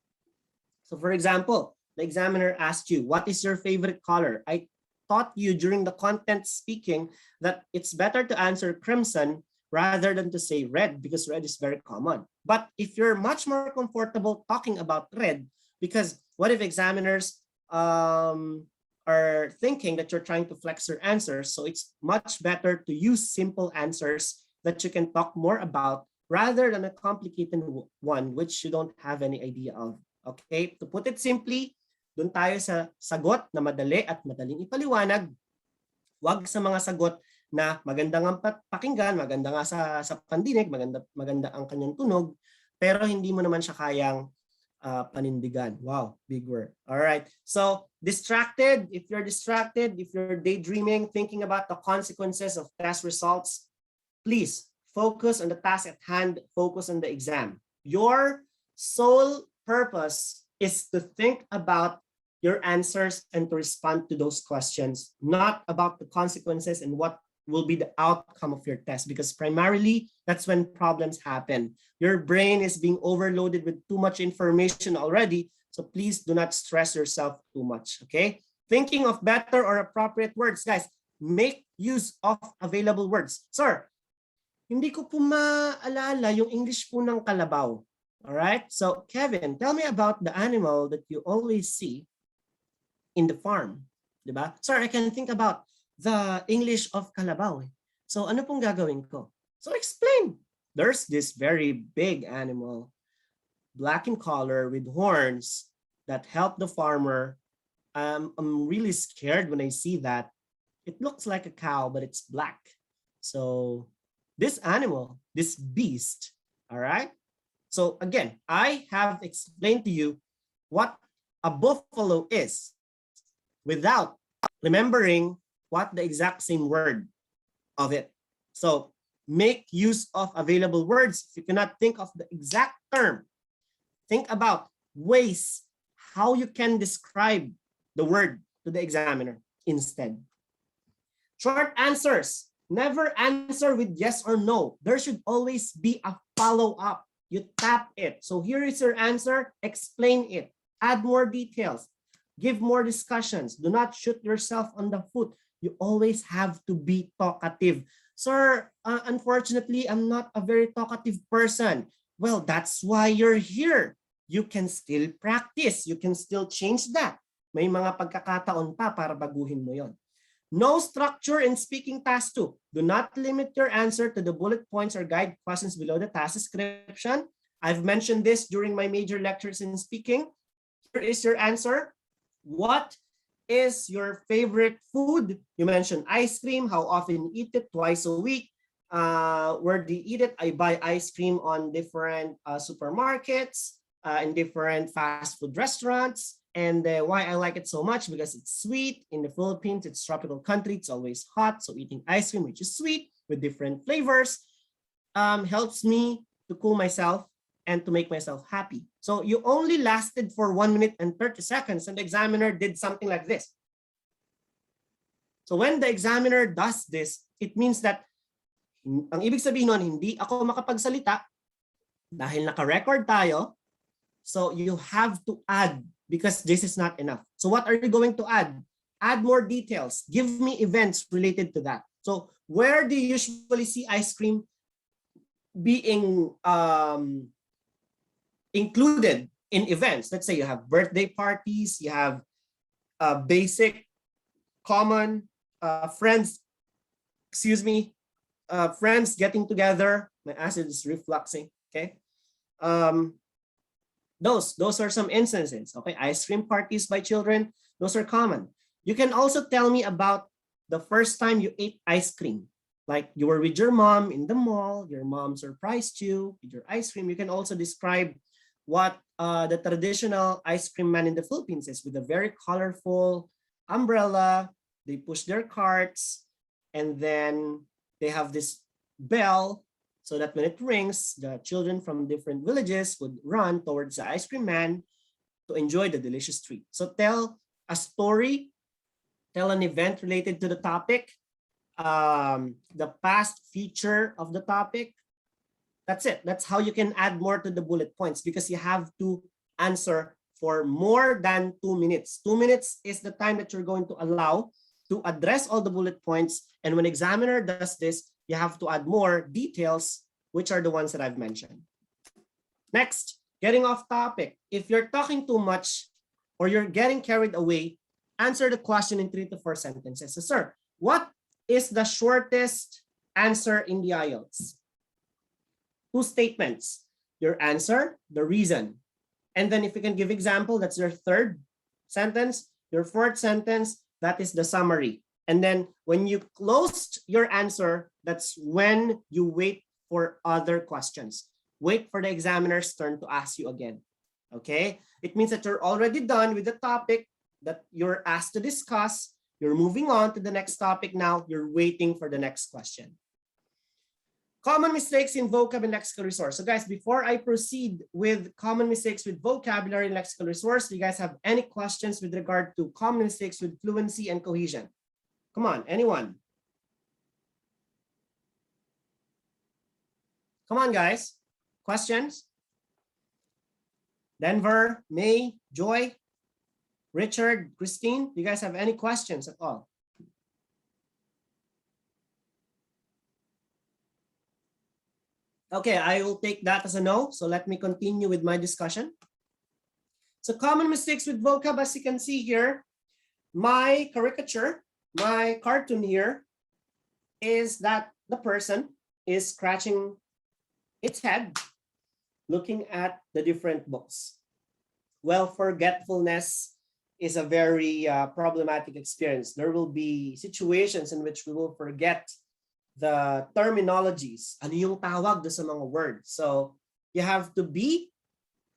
So for example, the examiner asked you, what is your favorite color? I taught you during the content speaking that it's better to answer crimson rather than to say red because red is very common. But if you're much more comfortable talking about red, because what if examiners are thinking that you're trying to flex your answers, so it's much better to use simple answers that you can talk more about rather than a complicated one which you don't have any idea of. Okay, to put it simply, doon tayo sa sagot na madali at madaling ipaliwanag. Wag sa mga sagot na maganda nga pakinggan, maganda nga sa pandinig, maganda ang kanyang tunog, pero hindi mo naman siya kayang panindigan. Wow, big word. All right. So distracted, if you're daydreaming, thinking about the consequences of test results, please focus on the task at hand, focus on the exam. Your sole purpose is to think about your answers and to respond to those questions, not about the consequences and what will be the outcome of your test, because primarily that's when problems happen. Your brain is being overloaded with too much information already, so please do not stress yourself too much, okay? Thinking of better or appropriate words, guys, make use of available words. Sir, hindi ko po maalala yung English po ng kalabaw. All right, so Kevin, tell me about the animal that you always see in the farm, diba? Sir, I can think about the English of kalabaw. So ano pong gagawin ko? So explain. There's this very big animal, black in color with horns that help the farmer. I'm really scared when I see that. It looks like a cow, but it's black. So this animal, this beast, all right? So again, I have explained to you what a buffalo is without remembering what the exact same word of it. So make use of available words. If you cannot think of the exact term, think about ways how you can describe the word to the examiner instead. Short answers. Never answer with yes or no. There should always be a follow-up. You tap it. So here is your answer. Explain it. Add more details. Give more discussions. Do not shoot yourself on the foot. You always have to be talkative. Sir, unfortunately, I'm not a very talkative person. Well, that's why you're here. You can still practice. You can still change that. May mga pagkakataon pa para baguhin mo yon. No structure in speaking task 2. Do not limit your answer to the bullet points or guide questions below the task description. I've mentioned this during my major lectures in speaking. Here is your answer. What is your favorite food? You mentioned ice cream. How often you eat it? Twice a week. Where do you eat it? I buy ice cream on different supermarkets, in different fast food restaurants. And why I like it so much, because it's sweet. In the Philippines, it's a tropical country. It's always hot. So eating ice cream, which is sweet with different flavors, helps me to cool myself and to make myself happy. So you only lasted for 1 minute and 30 seconds and the examiner did something like this. So when the examiner does this, it means that ang ibig sabihin nun, hindi ako makapagsalita dahil naka-record tayo. So you have to add, because this is not enough. So what are you going to add? Add more details. Give me events related to that. So where do you usually see ice cream being included in events? Let's say you have birthday parties, you have basic, common friends, friends getting together. My acid is refluxing, okay? Those are some instances, okay? Ice cream parties by children, those are common. You can also tell me about the first time you ate ice cream. Like you were with your mom in the mall, your mom surprised you with your ice cream. You can also describe what the traditional ice cream man in the Philippines is, with a very colorful umbrella, they push their carts, and then they have this bell so that when it rings, the children from different villages would run towards the ice cream man to enjoy the delicious treat. So tell a story, tell an event related to the topic, the past feature of the topic. That's it. That's how you can add more to the bullet points because you have to answer for more than 2 minutes. 2 minutes is the time that you're going to allow to address all the bullet points. And when examiner does this, you have to add more details, which are the ones that I've mentioned. Next, getting off topic. If you're talking too much or you're getting carried away, answer the question in 3 to 4 sentences. So, sir, what is the shortest answer in the IELTS? 2 statements. Your answer, the reason. And then if you can give example, that's your 3rd sentence. Your 4th sentence, that is the summary. And then when you closed your answer, that's when you wait for other questions. Wait for the examiner's turn to ask you again. Okay? It means that you're already done with the topic that you're asked to discuss. You're moving on to the next topic now. You're waiting for the next question. Common mistakes in vocab and lexical resource. So guys, before I proceed with common mistakes with vocabulary and lexical resource, do you guys have any questions with regard to common mistakes with fluency and cohesion? Come on, anyone? Come on, guys. Questions? Denver, May, Joy, Richard, Christine, do you guys have any questions at all? Okay, I will take that as a no. So let me continue with my discussion. So common mistakes with vocab, as you can see here, my caricature, my cartoon here is that the person is scratching its head, looking at the different books. Well, forgetfulness is a very problematic experience. There will be situations in which we will forget the terminologies. Ano yung tawag do sa mga words? So you have to be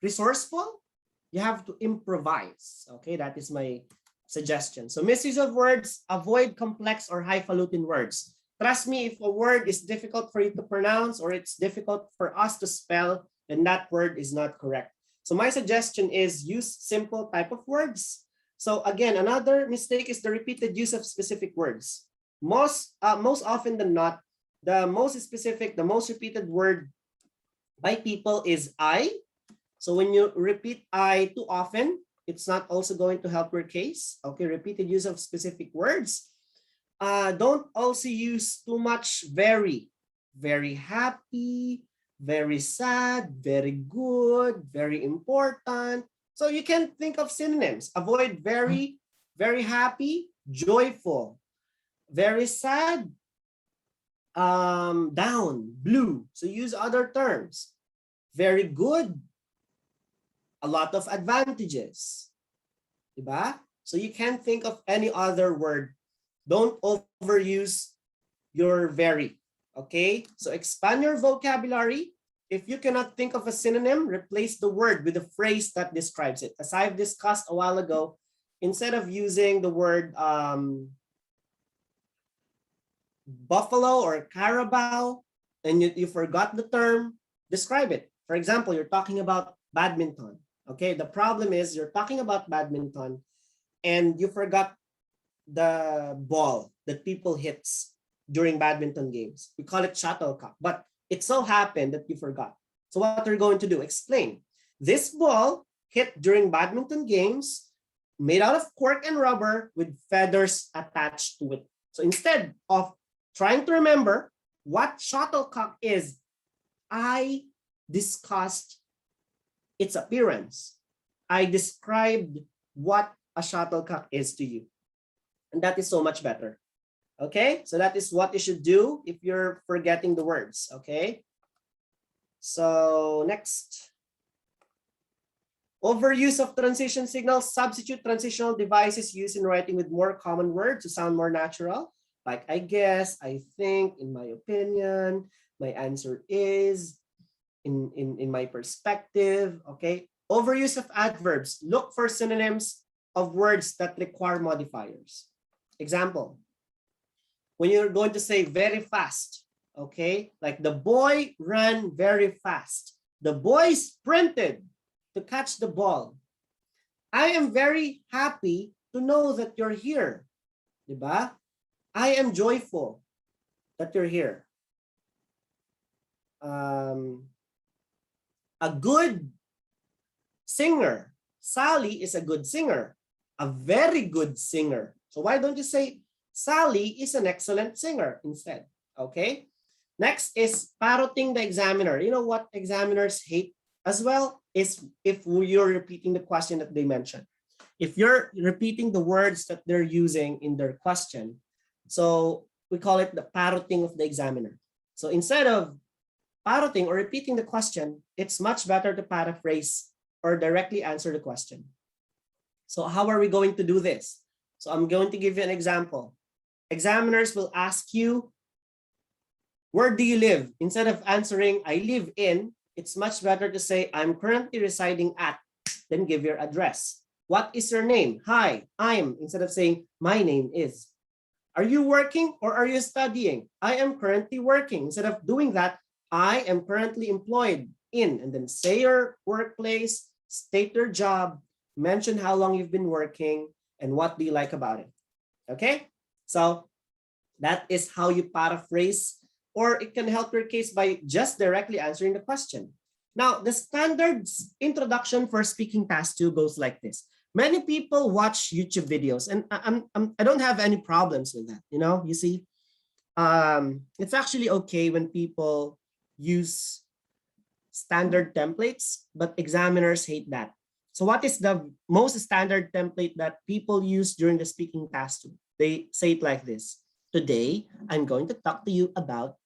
resourceful. You have to improvise. Okay, that is my suggestion. So misuse of words, avoid complex or highfalutin words. Trust me, if a word is difficult for you to pronounce or it's difficult for us to spell, then that word is not correct. So my suggestion is use simple type of words. So again, another mistake is the repeated use of specific words. Most often than not, the most specific, the most repeated word by people is I. So when you repeat I too often, it's not also going to help your case. Okay, repeated use of specific words. Don't also use too much very happy, very sad, very good, very important. So you can think of synonyms. Avoid very happy, joyful. Very sad, down, blue. So use other terms. Very good, a lot of advantages. Diba? So you can't think of any other word. Don't overuse your very. Okay? So expand your vocabulary. If you cannot think of a synonym, replace the word with a phrase that describes it. As I've discussed a while ago, instead of using the word buffalo or carabao, and you forgot the term, describe it. For example, you're talking about badminton. Okay, the problem is you're talking about badminton and you forgot the ball that people hits during badminton games. We call it shuttlecock, but it so happened that you forgot. So what are you going to do? Explain. This ball hit during badminton games made out of cork and rubber with feathers attached to it. So instead of trying to remember what shuttlecock is, I discussed its appearance. I described what a shuttlecock is to you. And that is so much better. Okay, so that is what you should do if you're forgetting the words. Okay, so next. Overuse of transition signals. Substitute transitional devices used in writing with more common words to sound more natural. Like I guess, I think, in my opinion, my answer is, in my perspective. Okay, overuse of adverbs. Look for synonyms of words that require modifiers. Example, when you're going to say very fast, okay? Like the boy ran very fast. The boy sprinted to catch the ball. I am very happy to know that you're here. Diba? I am joyful that you're here. A good singer. Sally is a good singer. A very good singer. So why don't you say Sally is an excellent singer instead? Okay. Next is parroting the examiner. You know what examiners hate as well is if you're repeating the question that they mentioned. If you're repeating the words that they're using in their question, so we call it the parroting of the examiner. So instead of parroting or repeating the question, it's much better to paraphrase or directly answer the question. So how are we going to do this? So I'm going to give you an example. Examiners will ask you, where do you live? Instead of answering, I live in, it's much better to say, I'm currently residing at, then give your address. What is your name? Hi, I'm, instead of saying, my name is. Are you working or are you studying? I am currently working. Instead of doing that, I am currently employed in, and then say your workplace, state your job, mention how long you've been working, and what do you like about it. Okay? So that is how you paraphrase, or it can help your case by just directly answering the question. Now, the standard introduction for speaking task 2 goes like this. Many people watch YouTube videos, and I don't have any problems with that. You know, you see, it's actually okay when people use standard templates, but examiners hate that. So what is the most standard template that people use during the speaking task 2? They say it like this. Today, I'm going to talk to you about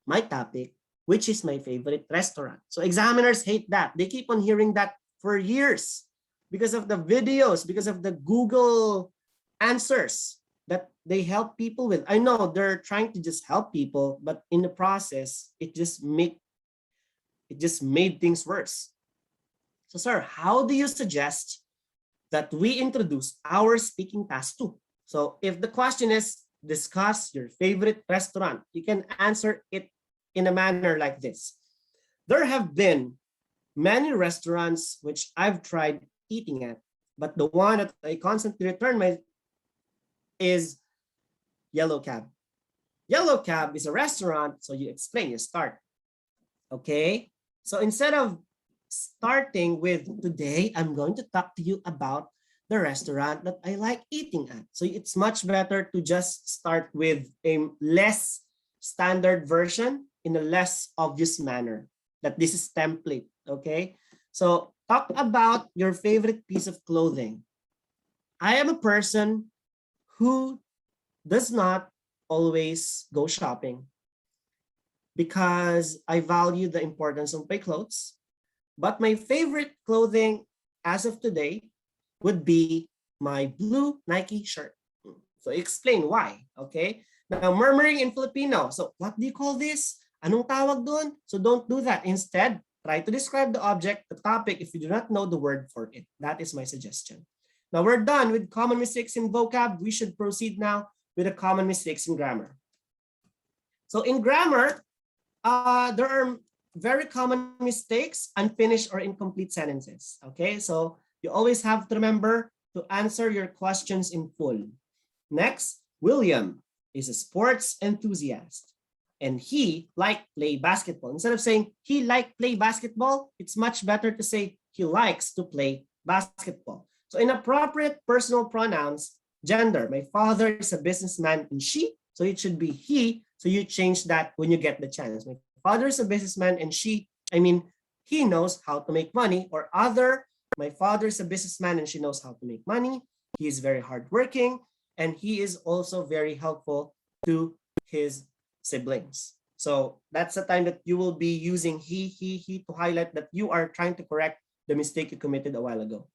my topic, which is my favorite restaurant. So examiners hate that. They keep on hearing that for years because of the videos, because of the Google answers that they help people with. I know they're trying to just help people, but in the process, it just made things worse. So, sir, how do you suggest that we introduce our speaking task 2? So if the question is discuss your favorite restaurant, you can answer it in a manner like this. There have been many restaurants which I've tried eating at, but the one that I constantly return is Yellow Cab. Yellow Cab is a restaurant, so you explain, you start. Okay, so instead of starting with today, I'm going to talk to you about the restaurant that I like eating at. So it's much better to just start with a less standard version in a less obvious manner, that this is template, okay? So talk about your favorite piece of clothing. I am a person who does not always go shopping because I value the importance of my clothes. But my favorite clothing as of today would be my blue Nike shirt. So explain why, okay? Now, murmuring in Filipino. So what do you call this? Anong tawag doon? So don't do that. Instead, try to describe the object, the topic, if you do not know the word for it. That is my suggestion. Now we're done with common mistakes in vocab. We should proceed now with the common mistakes in grammar. So in grammar, there are very common mistakes, unfinished or incomplete sentences. Okay, so you always have to remember to answer your questions in full. Next, William is a sports enthusiast and he liked play basketball. Instead of saying he liked play basketball, it's much better to say he likes to play basketball. So inappropriate personal pronouns, gender. My father is a businessman and she, so it should be he. So you change that when you get the chance. My father is a businessman and she, I mean, he knows how to make money, or other, my father is a businessman and she knows how to make money. He is very hardworking and he is also very helpful to his siblings. So that's the time that you will be using he to highlight that you are trying to correct the mistake you committed a while ago.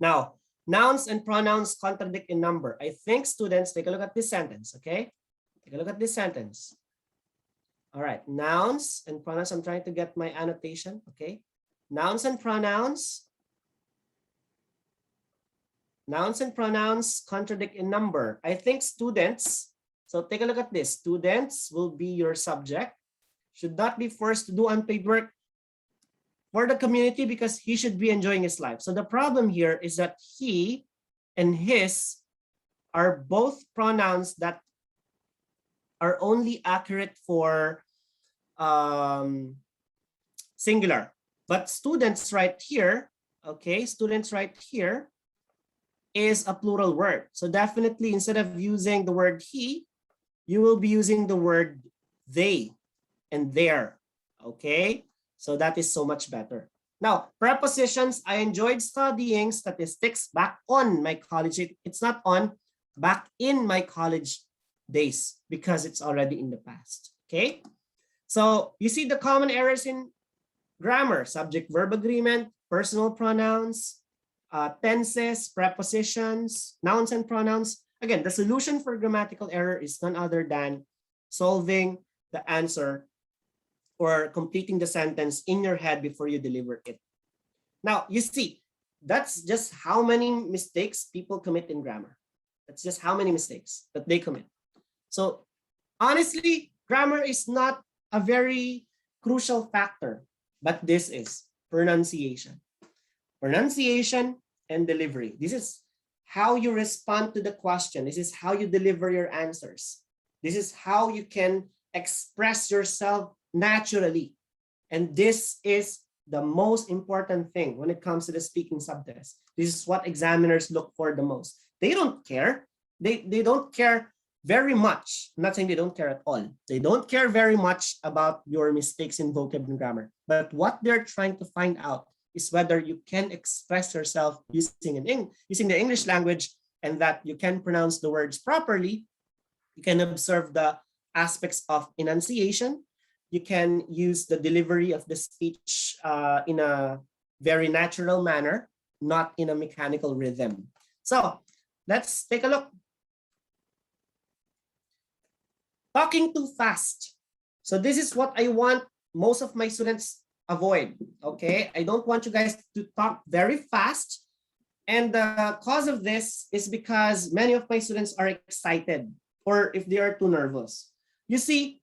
Now, nouns and pronouns contradict in number. I think students, take a look at this sentence, okay? Take a look at this sentence. All right, nouns and pronouns. I'm trying to get my annotation, okay? Nouns and pronouns Nouns and pronouns contradict in number. I think students, so take a look at this. Students will be your subject, should not be forced to do unpaid work for the community because he should be enjoying his life. So the problem here is that he and his are both pronouns that are only accurate for singular. But students right here, okay, students right here is a plural word. So definitely instead of using the word he, you will be using the word they and their, okay? So that is so much better. Now, prepositions, I enjoyed studying statistics back on my college. It's not on, back in my college days because it's already in the past, okay? So you see the common errors in grammar: subject-verb agreement, personal pronouns, tenses, prepositions, nouns and pronouns. Again, the solution for grammatical error is none other than solving the answer or completing the sentence in your head before you deliver it. Now, you see, that's just how many mistakes people commit in grammar. That's just how many mistakes that they commit. So honestly, grammar is not a very crucial factor, but this is pronunciation. Pronunciation and delivery. This is how you respond to the question. This is how you deliver your answers. This is how you can express yourself naturally. And this is the most important thing when it comes to the speaking subtest. This is what examiners look for the most. They don't care. They don't care very much. I'm not saying they don't care at all. They don't care very much about your mistakes in vocab and grammar. But what they're trying to find out is whether you can express yourself using the English language and that you can pronounce the words properly. You can observe the aspects of enunciation. You can use the delivery of the speech in a very natural manner, not in a mechanical rhythm. So let's take a look. Talking too fast. So this is what I want most of my students avoid, okay? I don't want you guys to talk very fast. And the cause of this is because many of my students are excited or if they are too nervous. You see,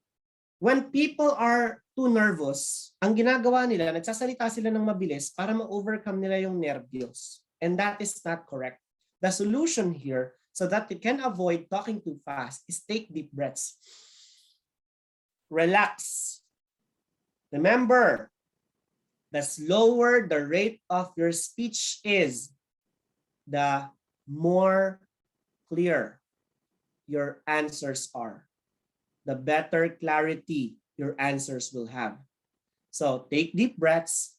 when people are too nervous, ang ginagawa nila, nagsasalita sila ng mabilis para ma-overcome nila yung nervyos. And that is not correct. The solution here, so that you can avoid talking too fast, is take deep breaths. Relax. Remember, the slower the rate of your speech is, the more clear your answers are, the better clarity your answers will have. So take deep breaths,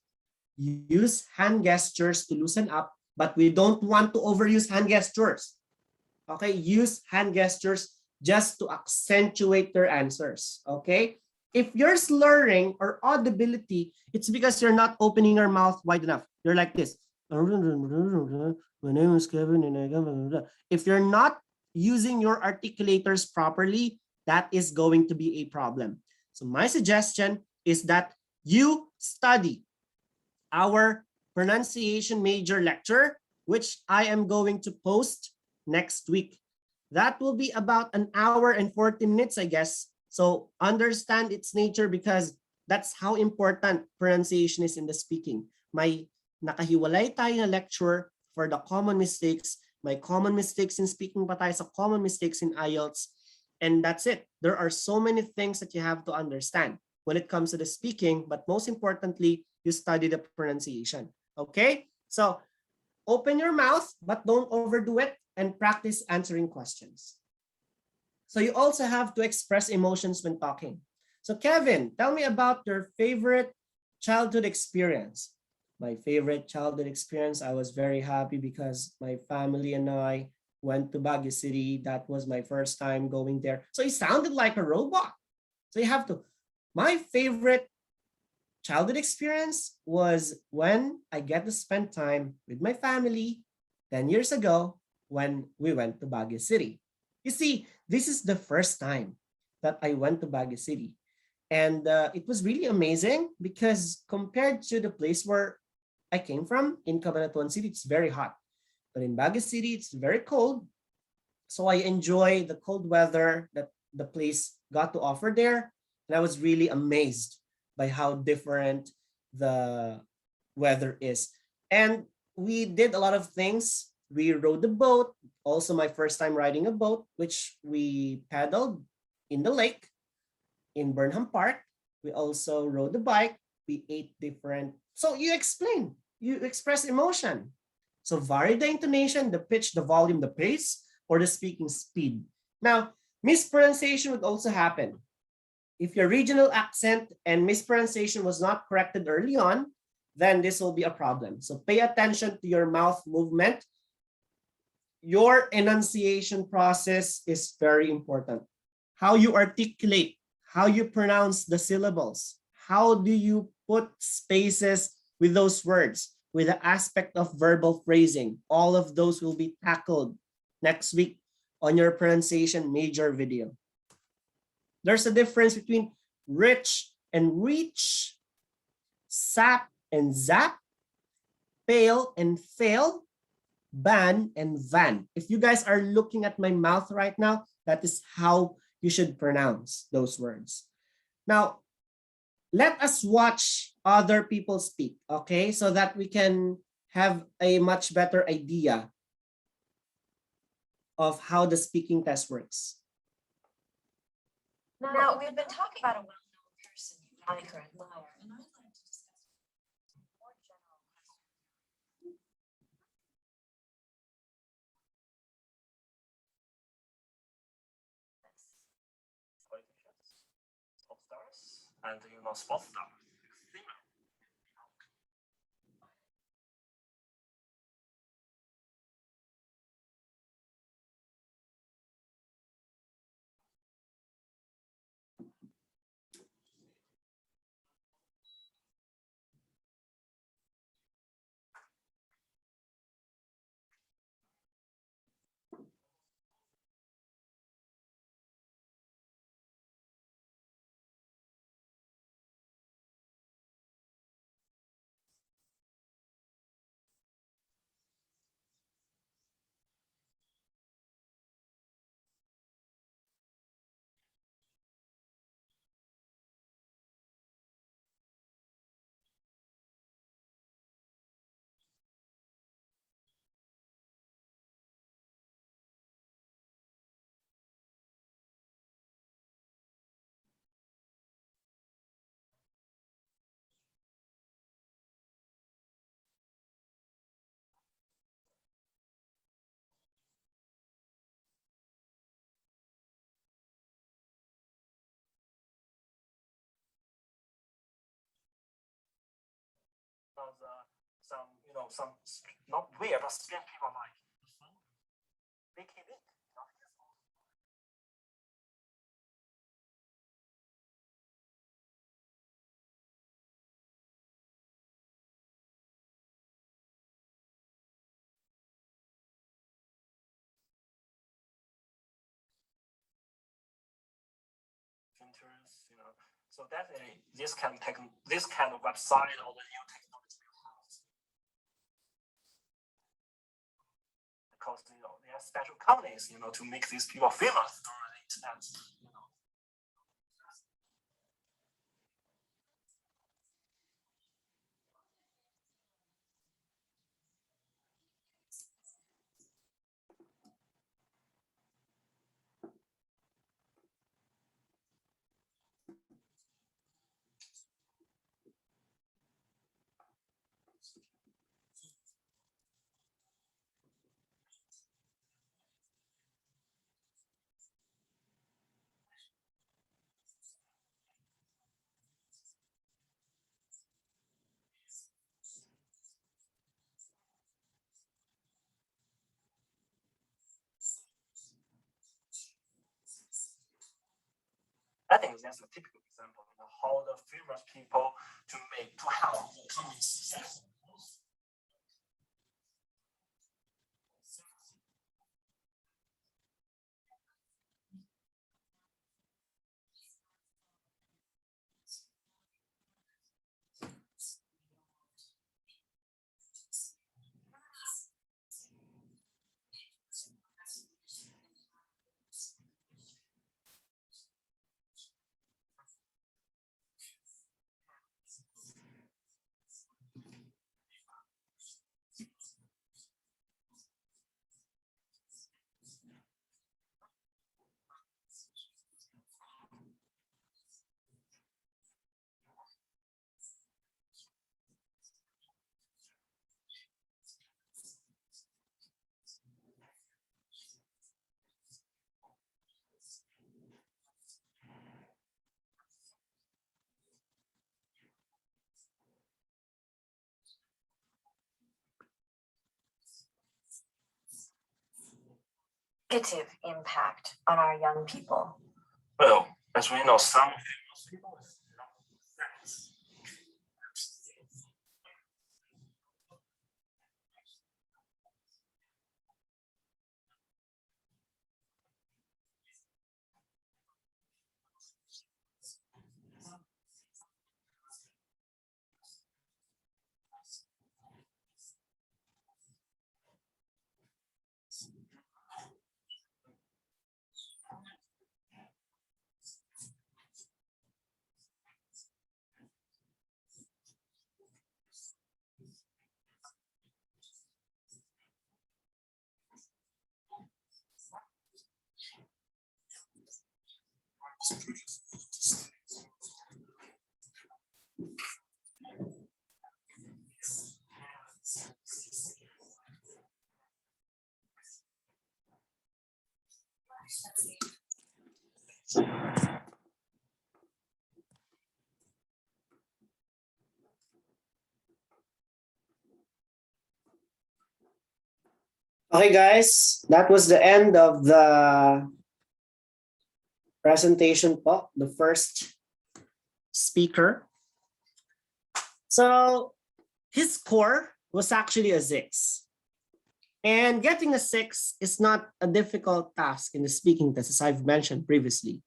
use hand gestures to loosen up, but we don't want to overuse hand gestures. Okay, use hand gestures just to accentuate your answers. Okay, if you're slurring or audibility, it's because you're not opening your mouth wide enough. You're like this. My name is Kevin and I got. If you're not using your articulators properly, that is going to be a problem. So my suggestion is that you study our pronunciation major lecture, which I am going to post next week. That will be about 1 hour and 40 minutes, I guess. So understand its nature because that's how important pronunciation is in the speaking. May nakahiwalay tayo na lecture for the common mistakes. May common mistakes in speaking pa tayo sa common mistakes in IELTS. And that's it. There are so many things that you have to understand when it comes to the speaking, but most importantly, you study the pronunciation. Okay? So open your mouth, but don't overdo it and practice answering questions. So you also have to express emotions when talking. So Kevin, tell me about your favorite childhood experience. My favorite childhood experience, I was very happy because my family and I went to Baguio City. That was my first time going there. So he sounded like a robot. So you have to. My favorite childhood experience was when I get to spend time with my family 10 years ago when we went to Baguio City. You see, this is the first time that I went to Baguio City. And it was really amazing because compared to the place where I came from in Cabanatuan City, it's very hot. But in Baguio City, it's very cold. So I enjoy the cold weather that the place got to offer there. And I was really amazed by how different the weather is. And we did a lot of things. We rode the boat, also my first time riding a boat, which we paddled in the lake in Burnham Park. We also rode the bike. We ate different. So you explain, you express emotion. So vary the intonation, the pitch, the volume, the pace, or the speaking speed. Now, mispronunciation would also happen. If your regional accent and mispronunciation was not corrected early on, then this will be a problem. So pay attention to your mouth movement. Your enunciation process is very important. How you articulate, how you pronounce the syllables, how do you put spaces with those words, with the aspect of verbal phrasing. All of those will be tackled next week on your pronunciation major video. There's a difference between rich and reach, sap and zap, pale and fail, ban and van. If you guys are looking at my mouth right now, that is how you should pronounce those words. Now, let us watch other people speak, okay? So that we can have a much better idea of how the speaking test works. Now, we've been talking about a well-known person, liker and liar, and I'd like to discuss more general questions. Politicians, pop stars, and sports stars. Some not weird, but strange people like Vicky Vick. Printers, so definitely this kind of website or the new technology will have, because they are special companies to make these people famous through the internet. I think that's a typical example of how the famous people to help the company successful. negative impact on our young people? Well, as we know, some famous people is not friends. Okay, guys, that was the end of the presentation po, the first speaker. So his score was actually a 6. And getting a 6 is not a difficult task in the speaking test, as I've mentioned previously.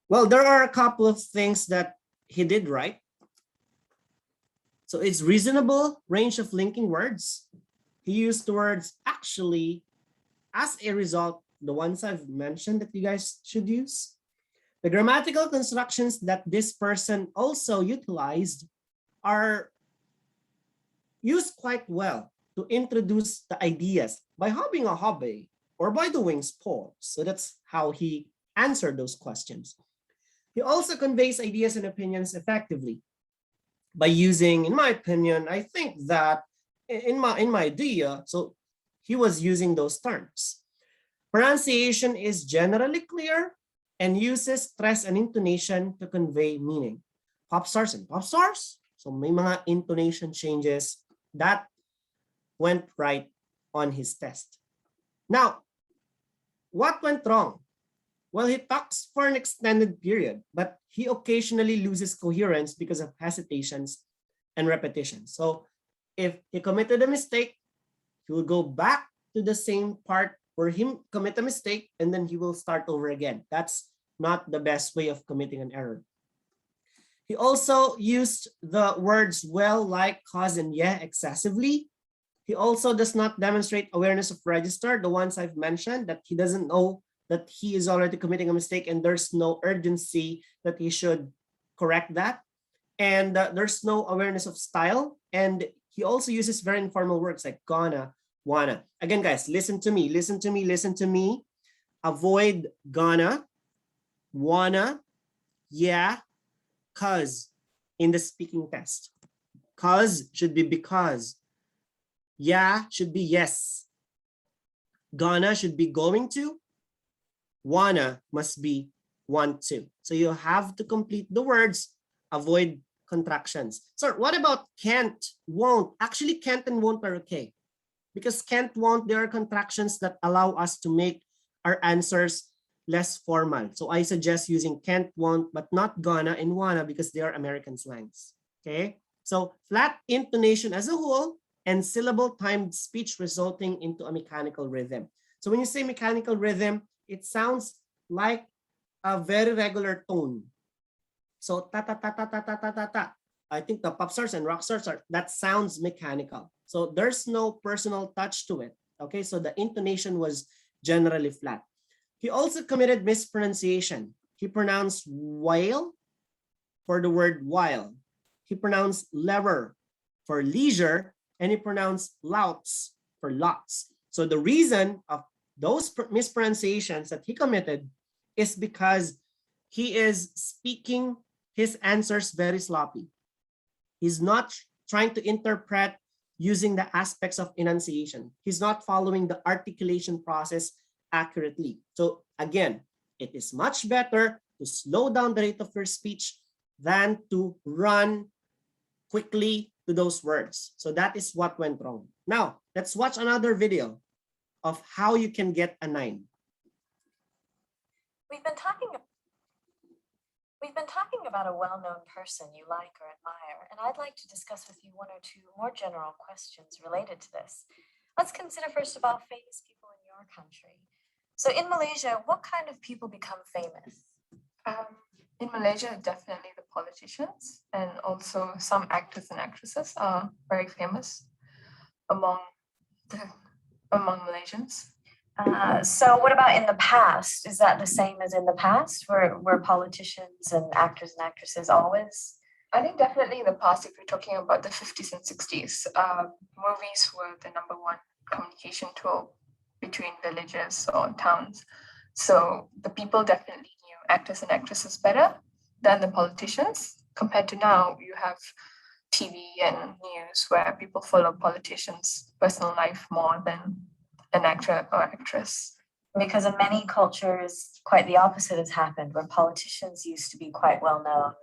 Well, there are a couple of things that he did right. So it's reasonable range of linking words. He used the words actually. As a result, the ones I've mentioned that you guys should use. The grammatical constructions that this person also utilized are used quite well to introduce the ideas by having a hobby or by doing sports. So that's how he answered those questions. He also conveys ideas and opinions effectively by using, in my opinion, I think that in my idea, so he was using those terms. Pronunciation is generally clear and uses stress and intonation to convey meaning. Pop stars and pop stars. So may mga intonation changes that went right on his test. Now, what went wrong? Well, he talks for an extended period, but he occasionally loses coherence because of hesitations and repetitions. So if he committed a mistake, he will go back to the same part where he commit a mistake and then he will start over again. That's not the best way of committing an error. He also used the words well, like, cause, and yeah excessively. He also does not demonstrate awareness of register, the ones I've mentioned, that he doesn't know that he is already committing a mistake and there's no urgency that he should correct that. And there's no awareness of style. And he also uses very informal words like gonna, wanna. Again, guys, listen to me, listen to me, listen to me. Avoid gonna, wanna, yeah, cause in the speaking test. Cause should be because. Yeah should be yes. Gonna should be going to. Wanna must be want to. So you have to complete the words, avoid contractions. So what about can't, won't? Actually, can't and won't are okay. Because can't, won't, there are contractions that allow us to make our answers less formal. So I suggest using can't, won't, but not gonna and wanna because they are American slangs. Okay? So flat intonation as a whole and syllable timed speech resulting into a mechanical rhythm. So when you say mechanical rhythm, it sounds like a very regular tone. So ta ta ta ta ta ta ta ta ta. I think the pop stars and rock stars are, that sounds mechanical. So there's no personal touch to it. Okay, so the intonation was generally flat. He also committed mispronunciation. He pronounced while for the word while. He pronounced lever for leisure, and he pronounced louts for lots. So the reason of those mispronunciations that he committed is because he is speaking his answers very sloppy. He's not trying to interpret using the aspects of enunciation. He's not following the articulation process accurately. So again, it is much better to slow down the rate of your speech than to run quickly to those words. So that is what went wrong. Now, let's watch another video. of how you can get a 9? We've been talking about a well-known person you like or admire, and I'd like to discuss with you one or two more general questions related to this. Let's consider first of all famous people in your country. So in Malaysia, what kind of people become famous? In Malaysia, definitely the politicians and also some actors and actresses are very famous among Malaysians. So what about in the past? Is that the same as in the past? Were politicians and actors and actresses always? I think definitely in the past, if you're talking about the 50s and 60s, movies were the number one communication tool between villages or towns. So the people definitely knew actors and actresses better than the politicians. Compared to now, you have TV and news where people follow politicians' personal life more than an actor or actress. Because in many cultures, quite the opposite has happened, where politicians used to be quite well known,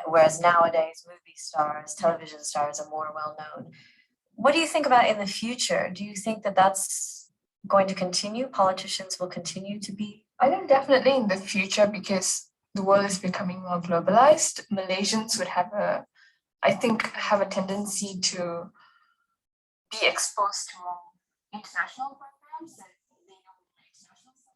whereas nowadays movie stars, television stars are more well known. What do you think about in the future? Do you think that that's going to continue? Politicians will continue to be? I think definitely in the future, because the world is becoming more globalized, Malaysians would have a tendency to be exposed to more international programs and they know international stuff.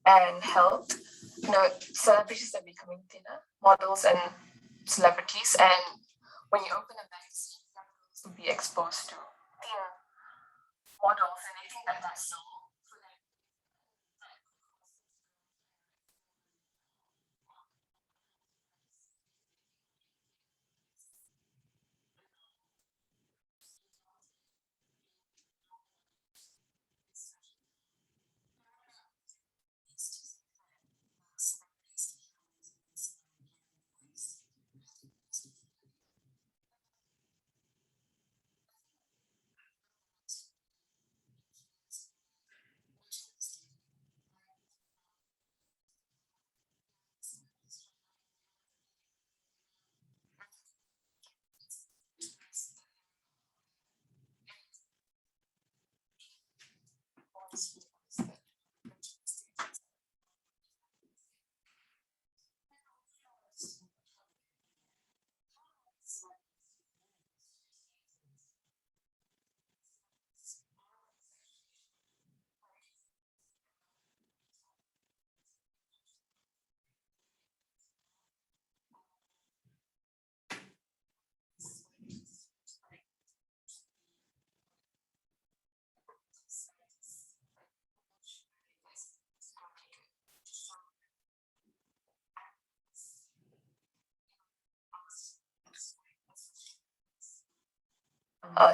And health, celebrities are becoming thinner, models and celebrities, and when you open a magazine, young girls will be exposed to thin models, and I think that that's so.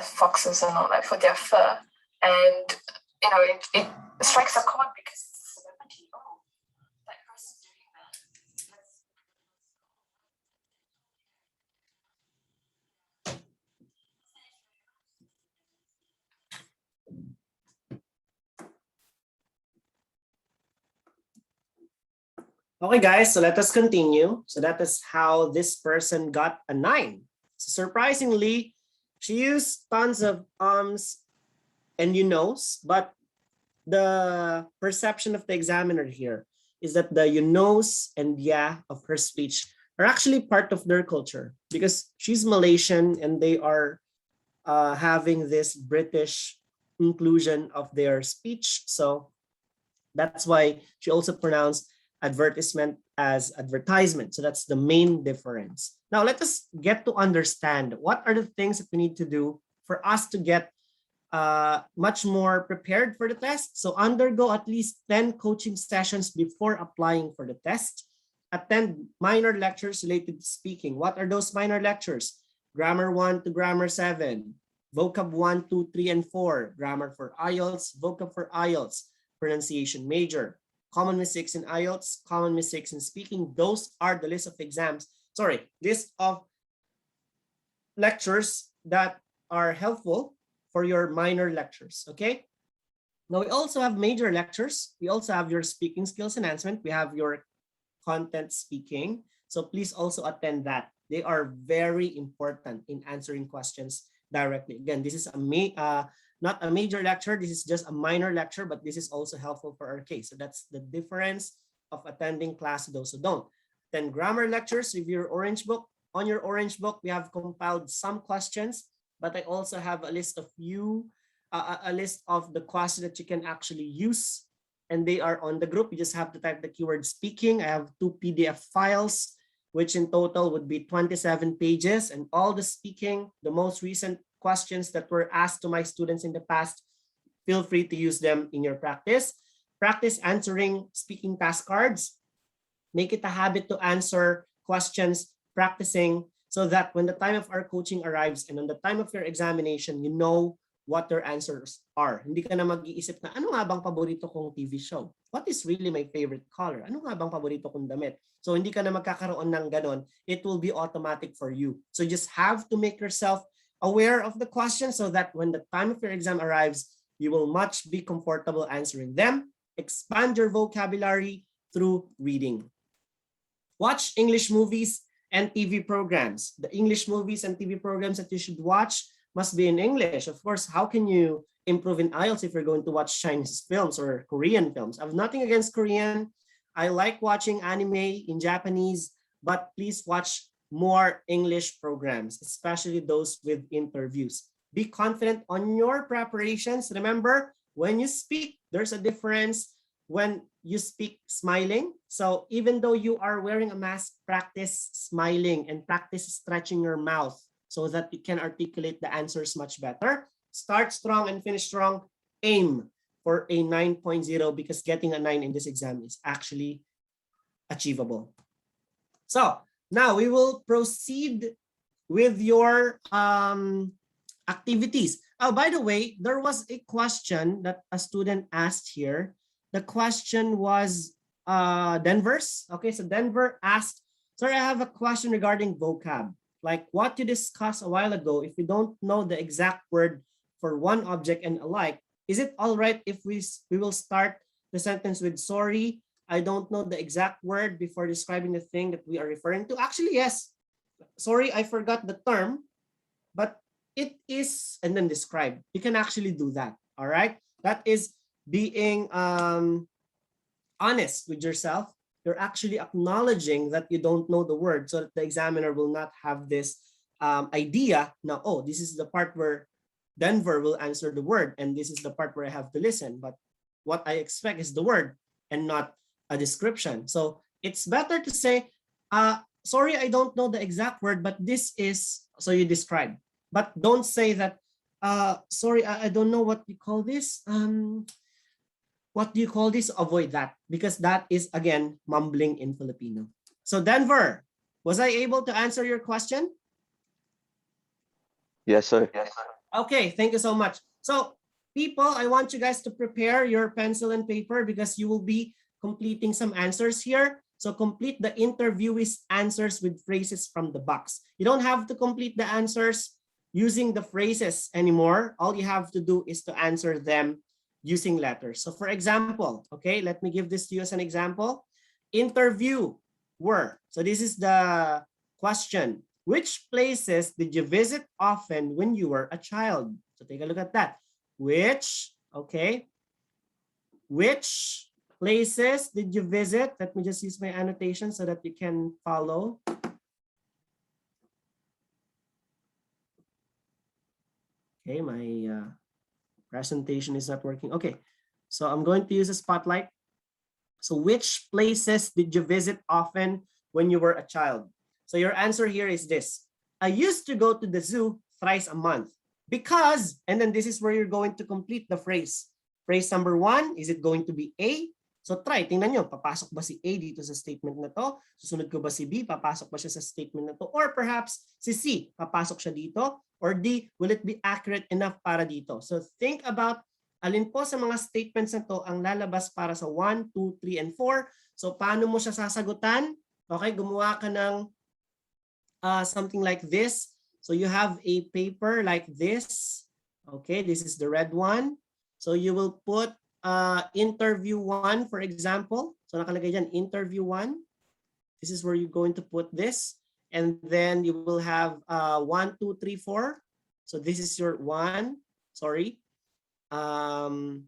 foxes and all that for their fur. And, you know, it strikes a chord because it's a celebrity. Oh, that person's doing that. Okay, guys, so let us continue. So that is how this person got a 9. So surprisingly, she used tons of ums and you knows, but the perception of the examiner here is that the you knows and yeah of her speech are actually part of their culture because she's Malaysian and they are having this British inclusion of their speech. So that's why she also pronounced advertisement as advertisement. So that's the main difference. Now let us get to understand what are the things that we need to do for us to get much more prepared for the test. So undergo at least 10 coaching sessions before applying for the test. Attend minor lectures related to speaking. What are those minor lectures? Grammar 1 to Grammar 7, Vocab 1, 2, 3, and 4, Grammar for IELTS, Vocab for IELTS, Pronunciation Major, Common Mistakes in IELTS, Common Mistakes in Speaking. Those are the list of list of lectures that are helpful for your minor lectures, okay? Now we also have major lectures. We also have your speaking skills enhancement. We have your content speaking. So please also attend that. They are very important in answering questions directly. Again, this is not a major lecture. This is just a minor lecture, but this is also helpful for our case. So that's the difference of attending class to those who don't. Then grammar lectures, if your orange book, on your orange book, we have compiled some questions, but I also have a list of a list of the questions that you can actually use, and they are on the group. You just have to type the keyword speaking. I have 2 PDF files, which in total would be 27 pages, and all the speaking, the most recent questions that were asked to my students in the past, feel free to use them in your practice. Practice answering speaking task cards. Make it a habit to answer questions, practicing, so that when the time of our coaching arrives and on the time of your examination, you know what your answers are. Hindi ka na mag-iisip na, ano nga bang paborito kong TV show? What is really my favorite color? Ano nga bang paborito kong damit? So hindi ka na magkakaroon ng ganon. It will be automatic for you. So you just have to make yourself aware of the question so that when the time of your exam arrives, you will much be comfortable answering them. Expand your vocabulary through reading. Watch English movies and TV programs. The English movies and TV programs that you should watch must be in English. Of course, how can you improve in IELTS if you're going to watch Chinese films or Korean films? I have nothing against Korean. I like watching anime in Japanese, but please watch more English programs, especially those with interviews. Be confident on your preparations. Remember, when you speak, there's a difference when you speak smiling. So even though you are wearing a mask, practice smiling and practice stretching your mouth so that you can articulate the answers much better. Start strong and finish strong. Aim for a 9.0 because getting a 9 in this exam is actually achievable. So now we will proceed with your activities. Oh, by the way, there was a question that a student asked here. The question was Denver's. Okay, so Denver asked, sorry, I have a question regarding vocab. Like what you discussed a while ago, if we don't know the exact word for one object and alike, is it all right if we will start the sentence with sorry, I don't know the exact word before describing the thing that we are referring to? Actually, yes. Sorry, I forgot the term, but it is, and then describe. You can actually do that, all right? That is being honest with yourself. You're actually acknowledging that you don't know the word so that the examiner will not have this idea now, oh, this is the part where Denver will answer the word and this is the part where I have to listen. But what I expect is the word and not a description. So it's better to say, sorry, I don't know the exact word, but this is, so you describe. But don't say that, sorry, I don't know what you call this. What do you call this? Avoid that because that is, again, mumbling in Filipino. So Denver, was I able to answer your question? Yes, sir. Okay, thank you so much. So, people, I want you guys to prepare your pencil and paper because you will be completing some answers here. So, complete the interviewee's answers with phrases from the box. You don't have to complete the answers using the phrases anymore. All you have to do is to answer them using letters. So, for example, okay, let me give this to you as an example. Interview were. So, this is the question. Which places did you visit often when you were a child? So take a look at that. Which, okay, which places did you visit? Let me just use my annotation so that you can follow. Okay, my presentation is not working. Okay, so I'm going to use a spotlight. So which places did you visit often when you were a child? So your answer here is this. I used to go to the zoo thrice a month because, and then this is where you're going to complete the phrase. Phrase number 1, is it going to be A? So try, tingnan nyo, papasok ba si A dito sa statement na to? Susunod ko ba si B? Papasok ba siya sa statement na to? Or perhaps si C, papasok siya dito? Or D, will it be accurate enough para dito? So think about alin po sa mga statements na to ang lalabas para sa 1, 2, 3, and 4. So paano mo siya sasagutan? Okay, gumawa ka ng something like this. So you have a paper like this. Okay, this is the red one. So you will put interview 1, for example. So nakalagay dyan, interview 1. This is where you're going to put this. And then you will have 1, 2, 3, 4. So this is your 1, sorry. 1,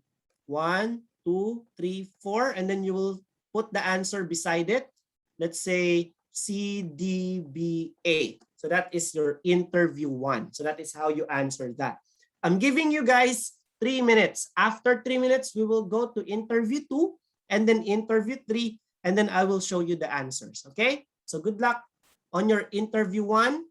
2, 3, 4. And then you will put the answer beside it. Let's say CDBA. So that is your interview 1. So that is how you answer that. I'm giving you guys 3 minutes. After 3 minutes, we will go to interview 2 and then interview 3, and then I will show you the answers. Okay? So good luck on your interview 1.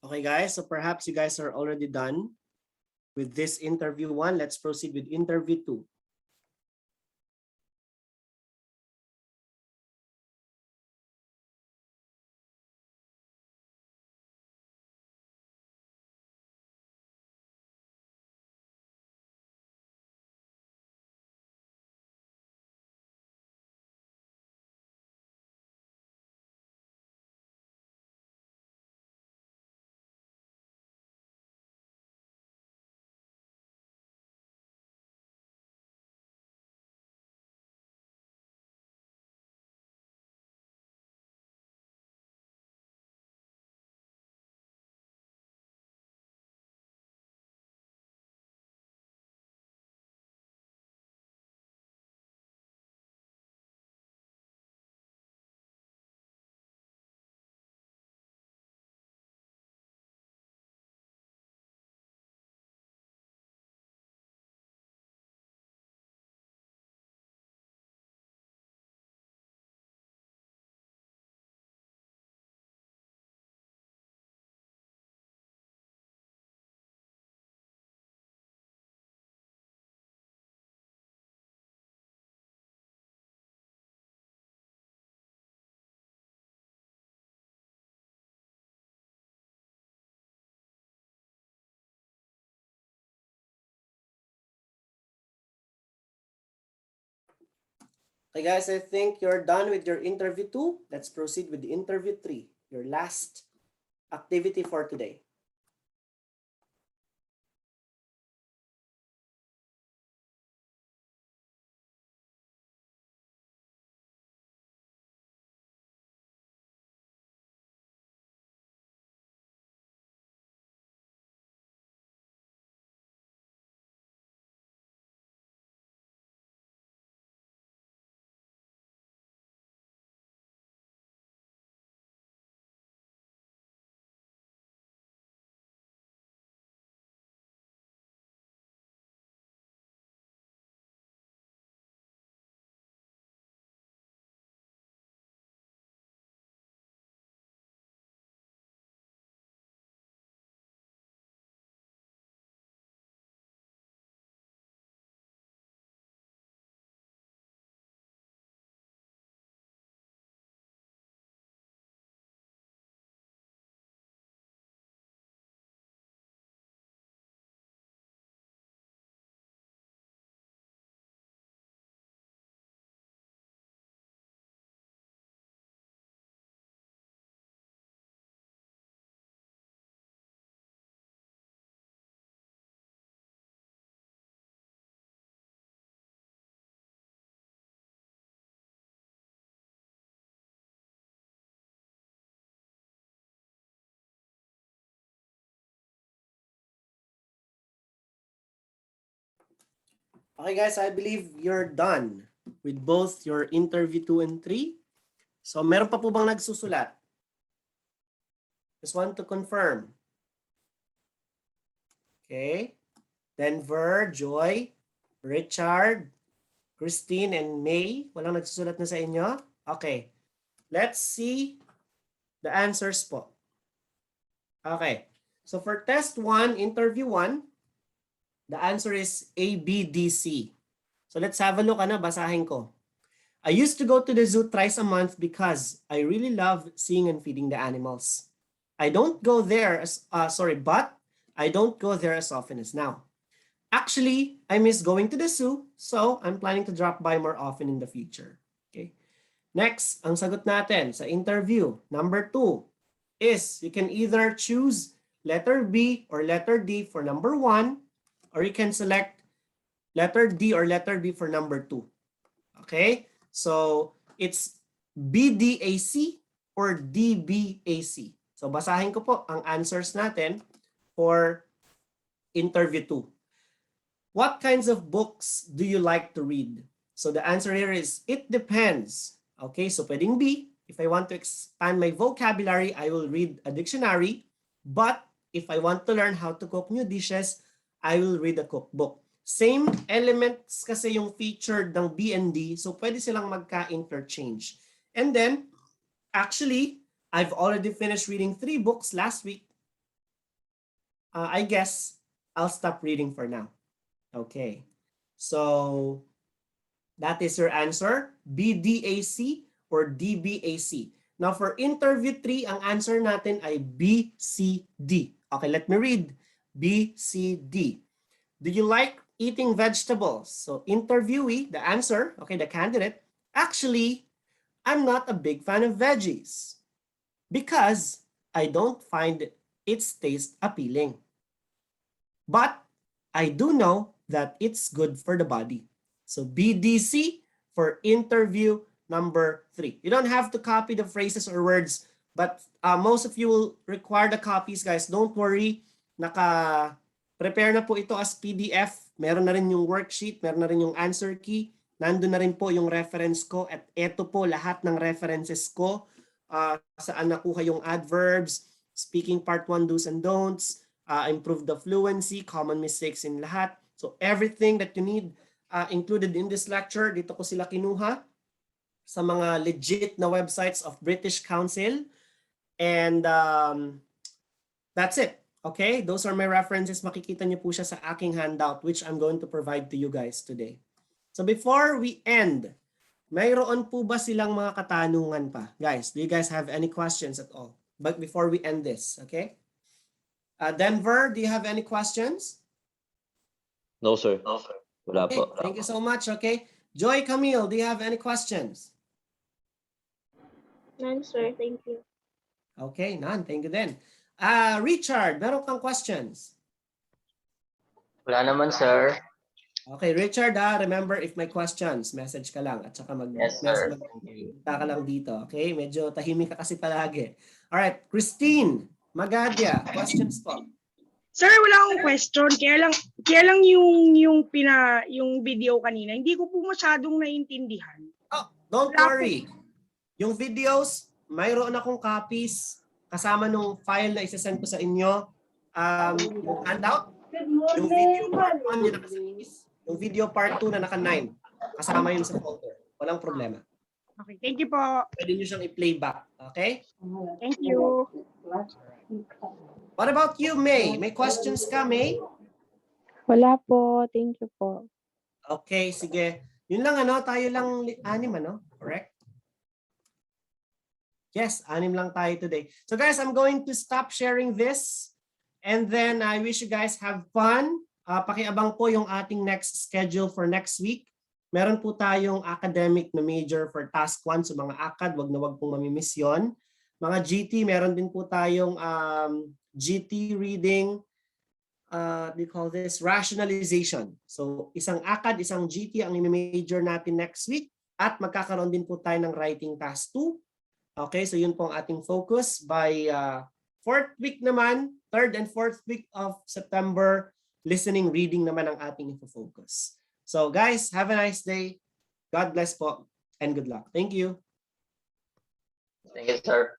Okay, guys. So perhaps you guys are already done with this interview 1. Let's proceed with interview 2. Okay, guys, I think you're done with your interview 2. Let's proceed with the interview 3, your last activity for today. Okay, guys, I believe you're done with both your interview 2 and 3. So, meron pa po bang nagsusulat? Just want to confirm. Okay. Denver, Joy, Richard, Christine, and May. Walang nagsusulat na sa inyo? Okay. Let's see the answers po. Okay. So, for test 1, interview 1, the answer is A, B, D, C. So, let's have a look. Basahin ko. I used to go to the zoo thrice a month because I really love seeing and feeding the animals. I don't go there but I don't go there as often as now. Actually, I miss going to the zoo, so I'm planning to drop by more often in the future. Okay. Next, ang sagot natin sa interview, number 2, is you can either choose letter B or letter D for number 1, or you can select letter D or letter B for number 2. Okay? So, it's BDAC or DBAC. So, basahin ko po ang answers natin for interview 2. What kinds of books do you like to read? So, the answer here is, it depends. Okay, so pwedeng B. If I want to expand my vocabulary, I will read a dictionary. But if I want to learn how to cook new dishes, I will read a cookbook. Same elements kasi yung featured ng B and D, so pwede silang magka-interchange. And then, actually, I've already finished reading 3 books last week. I guess I'll stop reading for now. Okay. So, that is your answer, BDAC or DBAC. Now, for interview 3, ang answer natin ay BCD. Okay, let me read. BCD. Do you like eating vegetables? So, interviewee, the answer, okay, the candidate, actually, I'm not a big fan of veggies because I don't find its taste appealing. But I do know that it's good for the body. So, BDC for interview number 3. You don't have to copy the phrases or words, but most of you will require the copies, guys. Don't worry, prepare na po ito as PDF. Meron na rin yung worksheet, meron na rin yung answer key. Nandun na rin po yung reference ko at eto po lahat ng references ko. Saan nakuha yung adverbs, speaking part 1 do's and don'ts, improve the fluency, common mistakes in lahat. So everything that you need included in this lecture, dito ko sila kinuha sa mga legit na websites of British Council. And that's it. Okay, those are my references. Makikita niyo po siya sa aking handout, which I'm going to provide to you guys today. So before we end, mayroon po ba silang mga katanungan pa? Guys, do you guys have any questions at all? But before we end this, okay? Denver, do you have any questions? No, sir. Wala Okay, po. thank you so much. Okay, Joy Camille, do you have any questions? None, sir. Thank you. Okay, none. Thank you then. Richard, meron kang questions? Wala naman, sir. Okay, Richard, remember if may questions, message ka lang at saka Yes, sir. Thank you. magpunta ka lang dito. Okay, medyo tahimik ka kasi palagi. Alright, Christine Magadia, questions po. Sir, wala akong question. Kaya lang yung video kanina, hindi ko po masyadong naiintindihan. Oh, don't Wala po. worry. Yung videos, mayroon akong copies kasama nung file na isasend ko sa inyo. Yung handout, yung video part 1 yung naka-6, yung video part 2 na naka-9. Kasama yun sa folder. Walang problema. Okay, thank you po. Pwede nyo siyang i-playback. Okay? Thank you. What about you, May? May questions ka, May? Wala po. Thank you po. Okay, sige. Yun lang tayo lang 6 correct? Yes, 6 lang tayo today. So guys, I'm going to stop sharing this and then I wish you guys have fun. Pakiabang po yung ating next schedule for next week. Meron po tayong academic na major for task 1. So mga ACAD, wag pong mamimiss yun. Mga GT, meron din po tayong GT reading, they call this rationalization. So isang ACAD, isang GT ang i-major natin next week at magkakaroon din po tayo ng writing task 2. Okay, so yun po ang ating focus. By 4th week naman, 3rd and 4th week of September, listening, reading naman ang ating info-focus. So guys, have a nice day. God bless po and good luck. Thank you. Thank you, sir.